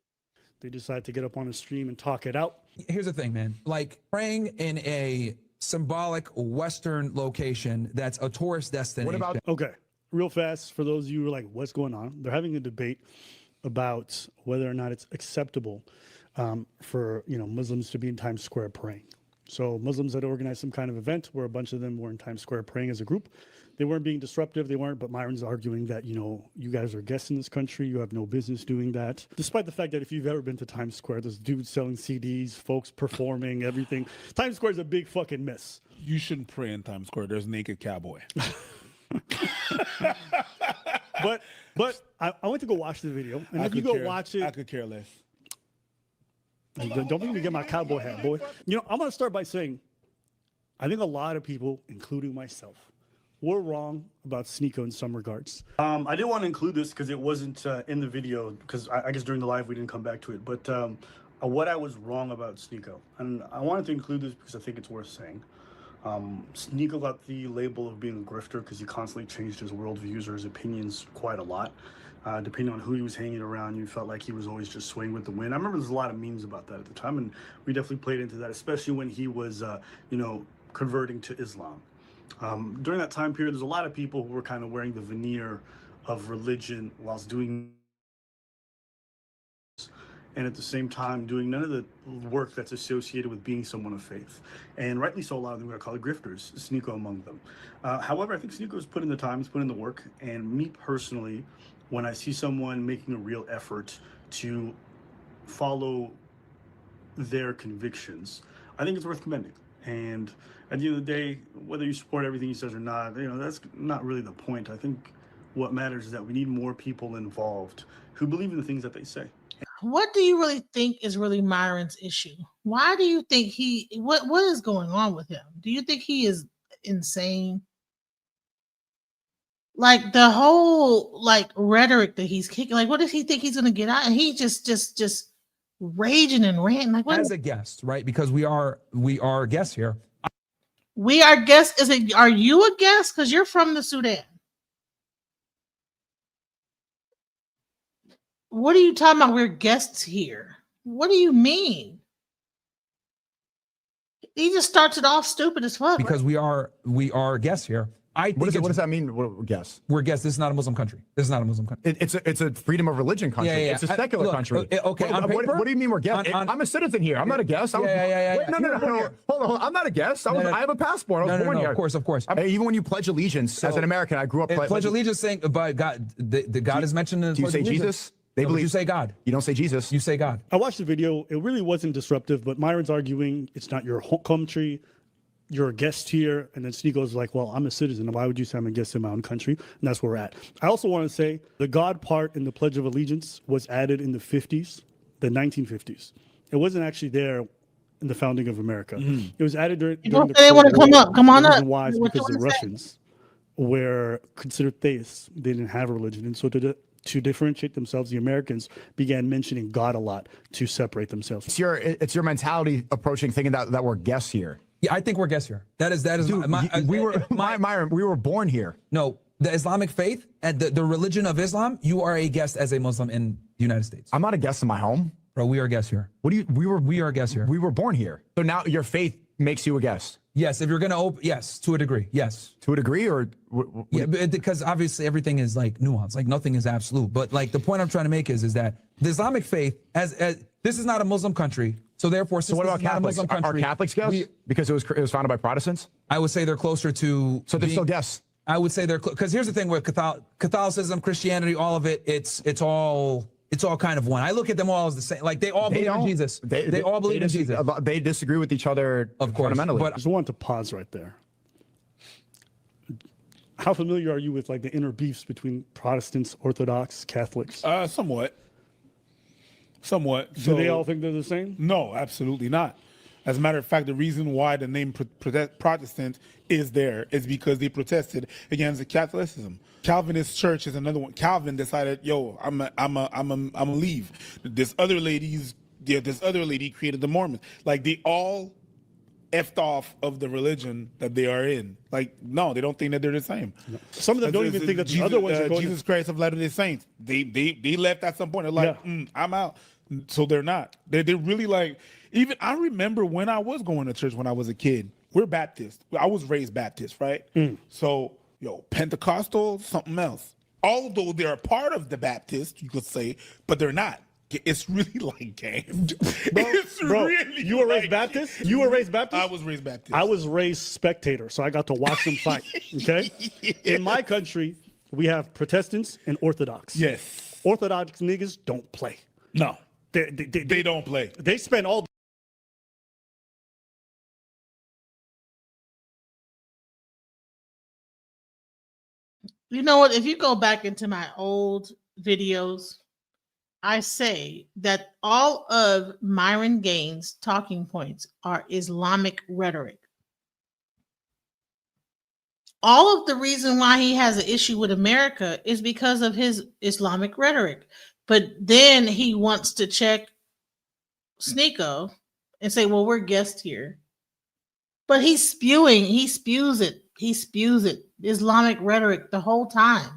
Speaker 12: They decided to get up on a stream and talk it out.
Speaker 10: Here's the thing, man. Like praying in a symbolic Western location that's a tourist destination.
Speaker 11: What about
Speaker 12: Okay, real fast, for those of you who are like, what's going on? They're having a debate about whether or not it's acceptable for Muslims to be in Times Square praying. So Muslims had organized some kind of event where a bunch of them were in Times Square praying as a group. They weren't being disruptive, they weren't, but Myron's arguing that, you guys are guests in this country, you have no business doing that. Despite the fact that if you've ever been to Times Square, there's dudes selling CDs, folks performing, everything. Times Square is a big fucking mess.
Speaker 8: You shouldn't pray in Times Square. There's naked cowboy.
Speaker 12: But I went to go watch the video, and if you go watch it,
Speaker 8: I could care less.
Speaker 12: Don't make me get my cowboy hat, boy. I'm going to start by saying, I think a lot of people, including myself, were wrong about Sneeko in some regards. I didn't want to include this because it wasn't in the video, because I guess during the live we didn't come back to it. But what I was wrong about Sneeko, and I wanted to include this because I think it's worth saying. Sneeko got the label of being a grifter because he constantly changed his worldviews or his opinions quite a lot. Depending on who he was hanging around, you felt like he was always just swaying with the wind. I remember there's a lot of memes about that at the time, and we definitely played into that, especially when he was, converting to Islam. During that time period, there's a lot of people who were kind of wearing the veneer of religion whilst doing, and at the same time doing none of the work that's associated with being someone of faith. And rightly so, a lot of them are called grifters, Sneeko among them. However, I think Sneeko's put in the time, he's put in the work, and me personally, when I see someone making a real effort to follow their convictions, I think it's worth commending. And at the end of the day, whether you support everything he says or not, that's not really the point. I think what matters is that we need more people involved who believe in the things that they say.
Speaker 2: What do you really think is really Myron's issue? Why do you think what is going on with him? Do you think he is insane? Like the whole rhetoric that he's kicking, what does he think he's gonna get out? And he just raging and ranting. Like what
Speaker 10: As a guest, right? Because we are guests here.
Speaker 2: we are guests. Are you a guest? Because you're from the Sudan. What are you talking about? We're guests here. What do you mean? He just starts it off stupid as fuck.
Speaker 10: Because we are guests here. I think
Speaker 11: what does that mean? Guess.
Speaker 10: We're guests. This is not a Muslim country. This is not a Muslim country.
Speaker 11: It's a freedom of religion country.
Speaker 10: Yeah.
Speaker 11: It's a secular country.
Speaker 10: Okay.
Speaker 11: What do you mean we're guests? I'm a citizen here. I'm not a guest.
Speaker 10: Yeah.
Speaker 11: Wait, no. Hold on. I'm not a guest. I have a passport. I was born here.
Speaker 10: Of course.
Speaker 11: Even when you pledge allegiance as an American, I grew up
Speaker 10: pledge allegiance saying, but God, the God is mentioned in the
Speaker 11: Do you say Jesus? They believe.
Speaker 10: You say God.
Speaker 11: You don't say Jesus.
Speaker 10: You say God.
Speaker 12: I watched the video. It really wasn't disruptive, but Myron's arguing it's not your home country. You're a guest here. And then Sneeko's like, well, I'm a citizen. Why would you say I'm a guest in my own country? And that's where we're at. I also want to say the God part in the Pledge of Allegiance was added in the 50s, the 1950s. It wasn't actually there in the founding of America. It was added during
Speaker 2: People
Speaker 12: the
Speaker 2: say they
Speaker 12: Cold
Speaker 2: want to come
Speaker 12: War.
Speaker 2: up. Come on
Speaker 12: The
Speaker 2: up.
Speaker 12: reason why is
Speaker 2: What you
Speaker 12: because the
Speaker 2: wanna say?
Speaker 12: Russians were considered theists. They didn't have a religion. And so to differentiate themselves, the Americans began mentioning God a lot to separate themselves.
Speaker 11: It's your mentality approaching thinking that we're guests here.
Speaker 10: Yeah, I think we're guests here. That is
Speaker 11: Dude, Myron, we were born here.
Speaker 10: no, the Islamic faith and the religion of Islam, you are a guest as a Muslim in the United States.
Speaker 11: I'm not a guest in my home.
Speaker 10: Bro, we are guests here.
Speaker 11: What do you?
Speaker 10: We are guests here.
Speaker 11: We were born here. So now your faith makes you a guest.
Speaker 10: Yes, if you're going to open, yes, to a degree, yes.
Speaker 11: To a degree, or
Speaker 10: Yeah, because obviously everything is like nuanced, like nothing is absolute. But like the point I'm trying to make is that the Islamic faith, as this is not a Muslim country, so therefore,
Speaker 11: So what about Catholics? Are Catholics guests? Because it was founded by Protestants?
Speaker 10: I would say they're closer to.
Speaker 11: So they're still guests?
Speaker 10: I would say they're because here's the thing with Catholicism, Christianity, all of it, it's all kind of one. I look at them all as the same. Like they all believe in Jesus. They all believe in Jesus.
Speaker 11: They disagree with each other,
Speaker 10: of course,
Speaker 11: fundamentally.
Speaker 12: But I just want to pause right there. How familiar are you with like the inner beefs between Protestants, Orthodox, Catholics?
Speaker 8: Somewhat.
Speaker 12: Do they all think they're the same?
Speaker 8: No, absolutely not. As a matter of fact, the reason why the name Protestant is there is because they protested against Catholicism. Calvinist church is another one. Calvin decided, yo, I'm a leave. This other lady created the Mormons. Like they all effed off of the religion that they are in. Like, no, they don't think that they're the same.
Speaker 12: Some of them don't even think that the other ones are going
Speaker 8: Jesus Christ of Latter-day Saints. They left at some point. They're like, I'm out. So they're not. They're really like, even I remember when I was going to church when I was a kid. We're Baptist. I was raised Baptist, right? So, Pentecostal, something else. Although they're a part of the Baptist, you could say, but they're not. It's really like gang.
Speaker 12: Bro, you were raised Baptist? You were raised Baptist?
Speaker 8: I was raised Baptist.
Speaker 12: I was raised spectator, so I got to watch them fight. Okay? In my country, we have Protestants and Orthodox.
Speaker 8: Yes.
Speaker 12: Orthodox niggas don't play.
Speaker 8: No.
Speaker 12: They
Speaker 8: don't play.
Speaker 12: They spend all.
Speaker 2: You know what? If you go back into my old videos, I say that all of Myron Gaines' talking points are Islamic rhetoric. All of the reason why he has an issue with America is because of his Islamic rhetoric. But then he wants to check Sneeko and say, well, we're guests here. But he spews it. Islamic rhetoric the whole time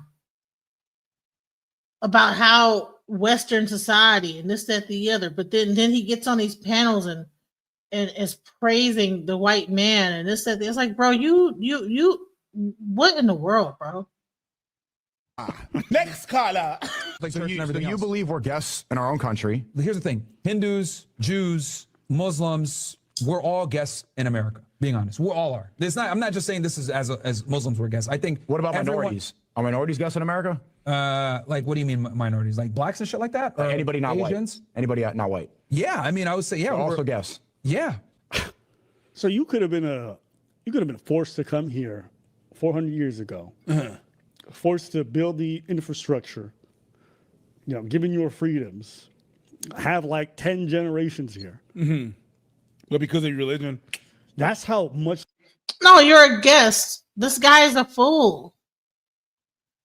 Speaker 2: about how Western society and this, that, the other. But then he gets on these panels and is praising the white man and this, that. It's like, bro, you, what in the world, bro?
Speaker 8: Next caller.
Speaker 11: So you believe we're guests in our own country?
Speaker 10: Here's the thing: Hindus, Jews, Muslims, we're all guests in America. Being honest, we all are. I'm not just saying this is as Muslims we're guests. I think.
Speaker 11: What about minorities? Are minorities guests in America?
Speaker 10: Like, what do you mean minorities? Like blacks and shit like that? Or
Speaker 11: anybody not
Speaker 10: Asians?
Speaker 11: White? Anybody not white?
Speaker 10: Yeah, I mean, I would say yeah.
Speaker 11: So also guests.
Speaker 10: Yeah.
Speaker 12: So you could have been forced to come here 400 years ago, forced to build the infrastructure, given your freedoms, have like 10 generations here.
Speaker 8: But because of your religion.
Speaker 12: That's how much.
Speaker 2: No, you're a guest. This guy is a fool.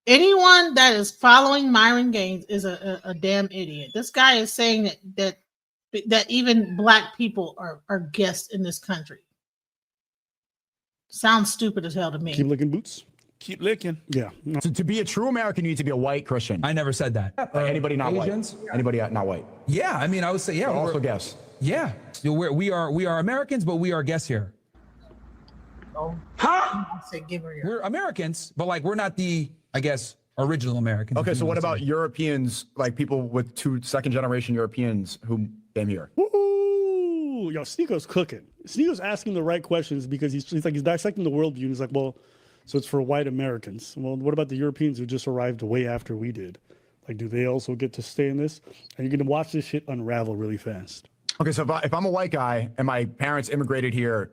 Speaker 2: Anyone that is following Myron Gaines is a damn idiot. This guy is saying that even black people are guests in this country. Sounds stupid as hell to me.
Speaker 12: Keep licking boots.
Speaker 8: Keep licking.
Speaker 12: Yeah.
Speaker 11: So to be a true American, you need to be a white Christian.
Speaker 10: I never said that.
Speaker 11: Anybody not
Speaker 10: Asians?
Speaker 11: white? Anybody not white?
Speaker 10: Yeah, I mean, I would say yeah.
Speaker 11: So also guests.
Speaker 10: Yeah, we are Americans, but we are guests here.
Speaker 2: Huh?
Speaker 10: We're Americans, but like we're not the, I guess, original Americans.
Speaker 11: Okay, so what about Europeans, like people with second generation Europeans who came here?
Speaker 12: Ooh, Sneeko's cooking. Sneeko's asking the right questions because he's dissecting the worldview. And he's like, well, so it's for white Americans. Well, what about the Europeans who just arrived way after we did? Like, do they also get to stay in this? And you're gonna watch this shit unravel really fast.
Speaker 11: Okay, so if I'm a white guy and my parents immigrated here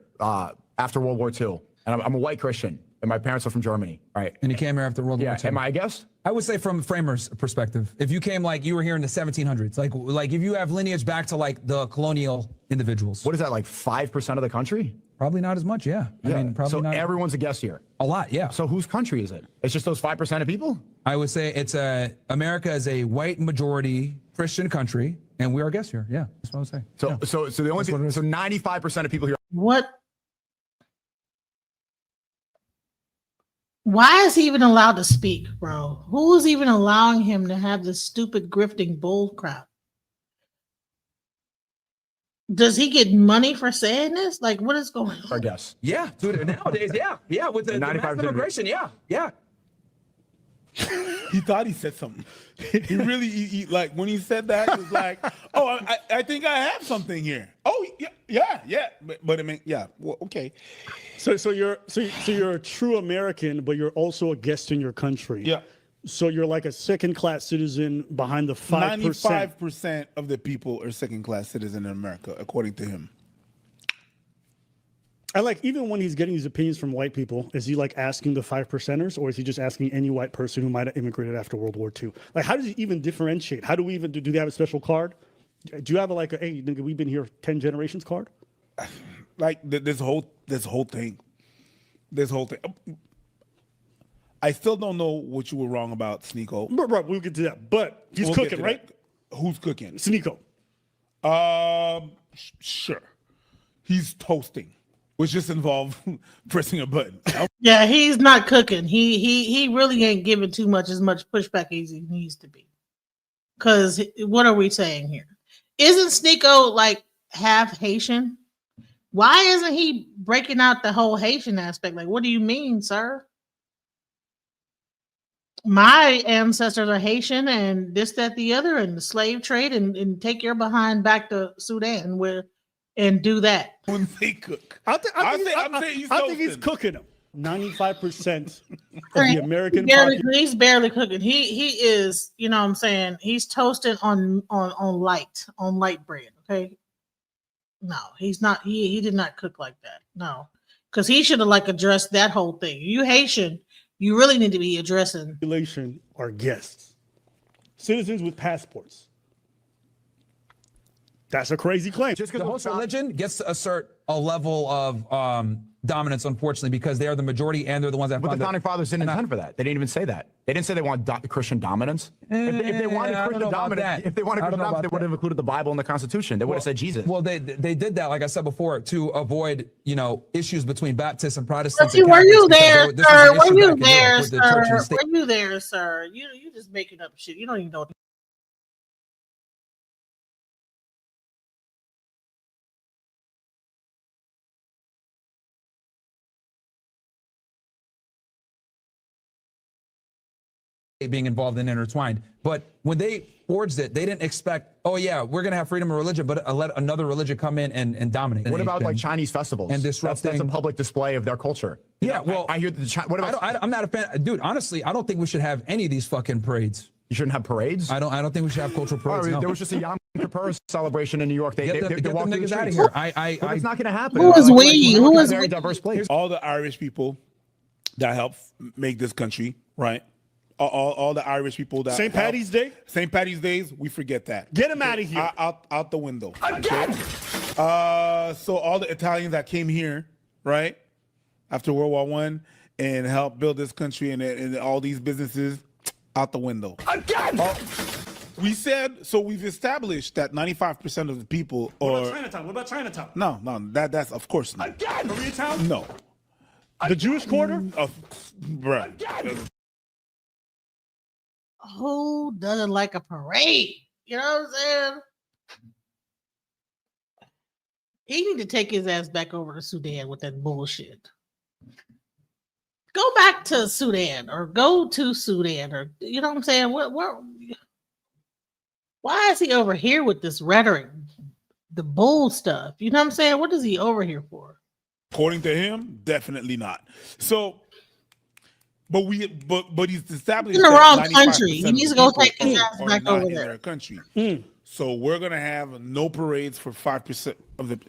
Speaker 11: after World War II, and I'm a white Christian, and my parents are from Germany, right?
Speaker 10: And you came here after World War
Speaker 11: Yeah,
Speaker 10: II.
Speaker 11: am I a guest?
Speaker 10: I would say from Framer's perspective, if you came like you were here in the 1700s, like if you have lineage back to like the colonial individuals.
Speaker 11: What is that, like 5% of the country?
Speaker 10: Probably not as much, yeah. I mean, probably
Speaker 11: so
Speaker 10: not.
Speaker 11: everyone's a guest here.
Speaker 10: A lot, yeah.
Speaker 11: So whose country is it? It's just those 5% of people?
Speaker 10: I would say it's America is a white majority Christian country, and we are guests here. Yeah, that's what I would say.
Speaker 11: So
Speaker 10: Yeah.
Speaker 11: so the only thing, so 95% of people here.
Speaker 2: What? Why is he even allowed to speak, bro? Who's even allowing him to have this stupid grifting bull crap? Does he get money for saying this? Like, what is going on?
Speaker 11: Our guests.
Speaker 10: Yeah, dude. Nowadays, yeah, with the mass immigration, yeah.
Speaker 8: He thought he said something. He really, like when he said that, he was like, "Oh, I think I have something here." Oh, yeah. But I mean, yeah. Well, okay.
Speaker 12: So you're a true American, but you're also a guest in your country.
Speaker 8: Yeah.
Speaker 12: So you're like a second-class citizen behind the 5%.
Speaker 8: 95% of the people are second-class citizens in America, according to him.
Speaker 12: And like, even when he's getting these opinions from white people, is he like asking the 5%ers, or is he just asking any white person who might have immigrated after World War II? Like, how does he even differentiate? How do we even do they have a special card? Do you have a hey, nigga, we've been here 10 generations card?
Speaker 8: Like this whole thing. I still don't know what you were wrong about, Sneeko.
Speaker 12: Right, we'll get to that. But he's cooking, right?
Speaker 8: Who's cooking?
Speaker 12: Sneeko.
Speaker 8: Sure. He's toasting, which just involves pressing a button.
Speaker 2: Yeah, he's not cooking. He really ain't giving as much pushback as he needs to be. Because what are we saying here? Isn't Sneeko like half Haitian? Why isn't he breaking out the whole Haitian aspect? Like, what do you mean, sir? My ancestors are Haitian and this, that, the other, and the slave trade, and take your behind back to Sudan and do that.
Speaker 8: When they cook.
Speaker 12: I think he's cooking them. 95% of the American population.
Speaker 2: He's barely cooking. He is, you know what I'm saying? He's toasting on light bread, okay? No, he's not. He did not cook like that. No. Because he should have like addressed that whole thing. You Haitian, you really need to be addressing.
Speaker 12: Population are guests, citizens with passports. That's a crazy claim.
Speaker 10: Just because the host religion gets to assert a level of dominance, unfortunately, because they are the majority and they're the ones that.
Speaker 11: But the founding fathers didn't intend for that. They didn't even say that. They didn't say they want Christian dominance. If they wanted Christian dominance, they would have included the Bible and the Constitution. They would have said Jesus.
Speaker 10: Well, they did that, like I said before, to avoid issues between Baptists and Protestants.
Speaker 2: Were you there, sir? Were you there, sir? Were you there, sir? You just making up shit. You don't even know.
Speaker 10: Being involved and intertwined, but when they forged it, they didn't expect, oh yeah, we're gonna have freedom of religion, but let another religion come in and dominate.
Speaker 11: What about like Chinese festivals
Speaker 10: and disrupting?
Speaker 11: That's a public display of their culture.
Speaker 10: Yeah, well,
Speaker 11: I hear what about?
Speaker 10: I'm not a fan, dude. Honestly, I don't think we should have any of these fucking parades.
Speaker 11: You shouldn't have parades.
Speaker 10: I don't think we should have cultural parades. No.
Speaker 11: There was just a Yom Kippur celebration in New York. They
Speaker 10: get them
Speaker 11: walked
Speaker 10: niggas out of
Speaker 11: here.
Speaker 10: But
Speaker 11: it's not going to happen.
Speaker 2: Who is we? Who is
Speaker 11: a very diverse place?
Speaker 8: All the Irish people that helped make this country, right? All the Irish people that
Speaker 12: St. Patty's Day?
Speaker 8: St. Patty's Days, we forget that.
Speaker 12: Get them out of here.
Speaker 8: Out the window.
Speaker 12: Again.
Speaker 8: So all the Italians that came here, right, after World War I and helped build this country and all these businesses, out the window.
Speaker 12: Again.
Speaker 8: We've established that 95% of the people are.
Speaker 12: What about Chinatown?
Speaker 8: No, that's of course not.
Speaker 12: Again. Koreatown?
Speaker 8: No.
Speaker 12: The Jewish Quarter?
Speaker 8: Right.
Speaker 2: Who doesn't like a parade? You know what I'm saying? He need to take his ass back over to Sudan with that bullshit. Go back to Sudan or go to Sudan or you know what I'm saying? Why is he over here with this rhetoric? The bull stuff. You know what I'm saying? What is he over here for?
Speaker 8: According to him, definitely not. So but he's established
Speaker 2: in the wrong country. He needs to go take his ass back over there.
Speaker 8: In our country. So we're gonna have no parades for 5% of the.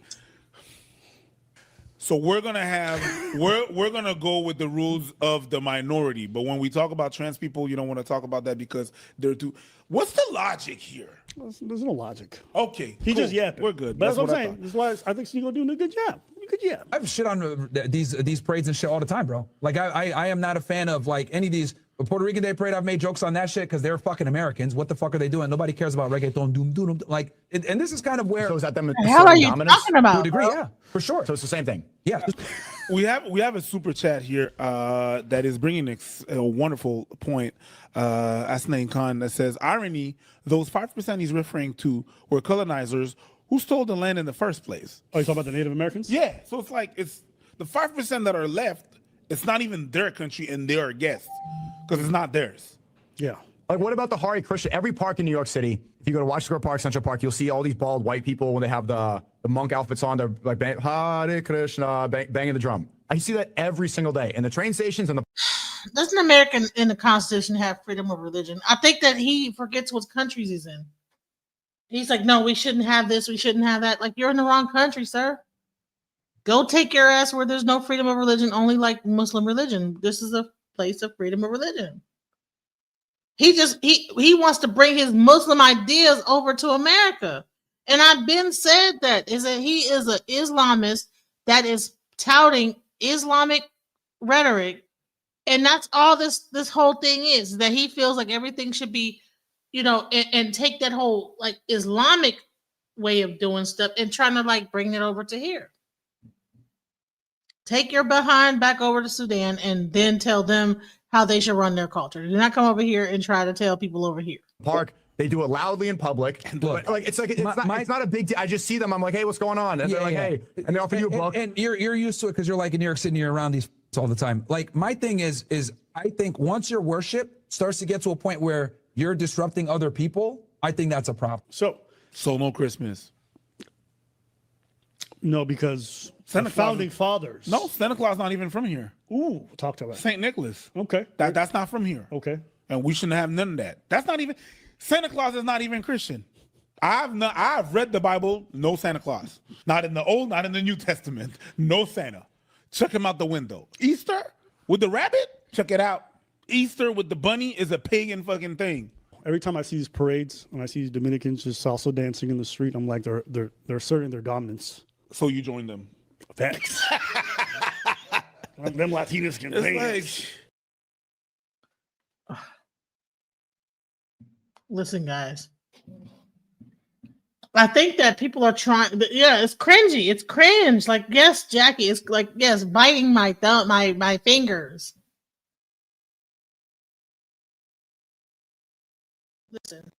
Speaker 8: So we're gonna go with the rules of the minority. But when we talk about trans people, you don't want to talk about that because they're too. What's the logic here?
Speaker 12: There's no logic.
Speaker 8: Okay,
Speaker 12: He
Speaker 8: cool.
Speaker 12: just yapping.
Speaker 8: We're good.
Speaker 12: But that's what I'm saying. That's why I think Sneeko doing a good job. Good job.
Speaker 10: I have shit on these parades and shit all the time, bro. Like I am not a fan of like any of these. Puerto Rican Day Parade, I've made jokes on that shit because they're fucking Americans. What the fuck are they doing? Nobody cares about reggaeton, doom, doom, doom. Like, and this is kind of where.
Speaker 11: So is that them?
Speaker 2: The hell are you talking about?
Speaker 10: To a degree, yeah, for sure.
Speaker 11: So it's the same thing.
Speaker 10: Yeah.
Speaker 8: We have a super chat here that is bringing a wonderful point. Asnain Khan that says, irony, those 5% he's referring to were colonizers who stole the land in the first place.
Speaker 12: Oh, you talking about the Native Americans?
Speaker 8: Yeah, so it's like it's the 5% that are left. It's not even their country and they are guests because it's not theirs.
Speaker 12: Yeah.
Speaker 11: Like, what about the Hare Krishna? Every park in New York City, if you go to Washington Square Park, Central Park, you'll see all these bald white people when they have the monk outfits on. They're like, Hare Krishna, banging the drum. I see that every single day in the train stations and the.
Speaker 2: Doesn't America in the Constitution have freedom of religion? I think that he forgets what countries he's in. He's like, no, we shouldn't have this. We shouldn't have that. Like, you're in the wrong country, sir. Go take your ass where there's no freedom of religion, only like Muslim religion. This is a place of freedom of religion. He wants to bring his Muslim ideas over to America. And I've been said that he is an Islamist that is touting Islamic rhetoric. And that's all this whole thing is, that he feels like everything should be, and take that whole like Islamic way of doing stuff and trying to like bring it over to here. Take your behind back over to Sudan and then tell them how they should run their culture. Do not come over here and try to tell people over here.
Speaker 11: Park, they do it loudly in public.
Speaker 10: Look,
Speaker 11: like it's not a big deal. I just see them. I'm like, hey, what's going on? And they're like, hey, and they offer you a book.
Speaker 10: And you're used to it because you're like in New York City, you're around these all the time. Like my thing is I think once your worship starts to get to a point where you're disrupting other people, I think that's a problem.
Speaker 8: So no Christmas.
Speaker 12: No, because
Speaker 8: Santa
Speaker 12: founding fathers.
Speaker 8: No, Santa Claus not even from here.
Speaker 12: Ooh, talk to us.
Speaker 8: Saint Nicholas.
Speaker 12: Okay.
Speaker 8: That's not from here.
Speaker 12: Okay.
Speaker 8: And we shouldn't have none of that. That's not even Santa Claus is not even Christian. I've read the Bible, no Santa Claus. Not in the Old, not in the New Testament. No Santa. Check him out the window. Easter with the rabbit? Check it out. Easter with the bunny is a pagan fucking thing.
Speaker 12: Every time I see these parades and I see these Dominicans just salsa dancing in the street, I'm like, they're asserting their dominance.
Speaker 8: So you join them.
Speaker 12: Thanks. Them Latinos can dance.
Speaker 2: Listen, guys. I think that people are trying. Yeah, it's cringy. It's cringe. Like, yes, Jackie. It's like, yes, biting my thumb, my fingers. Listen.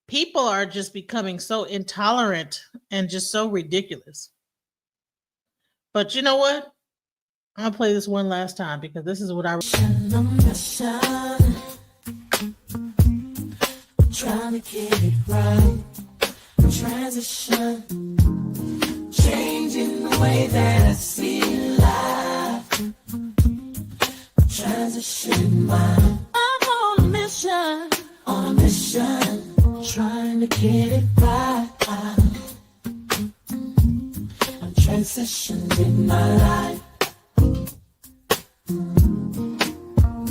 Speaker 2: People are just becoming so intolerant and just so ridiculous. But you know what? I'm gonna play this one last time because this is what I.
Speaker 1: Trying to get it right. Transition. Changing the way that I see life. Transition mind. I'm on a mission. On a mission. Trying to get it right. I'm transitioning my life.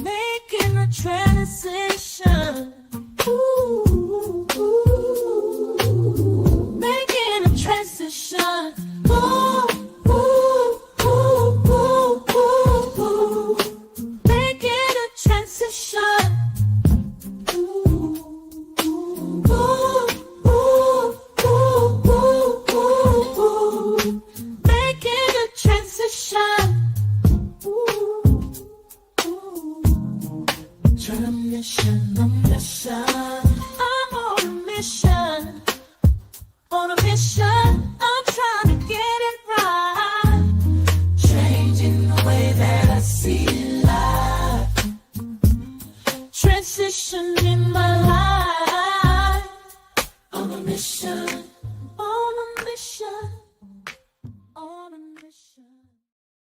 Speaker 1: Making a transition. Ooh, making a transition. Ooh, ooh, ooh, ooh, ooh, ooh. Making a transition. Ooh, ooh, ooh, ooh, ooh, ooh. Making a transition. Ooh, ooh. Trying to mission, I'm on a mission. On a mission, I'm trying to get it right. Changing the way that I see life. Transitioning.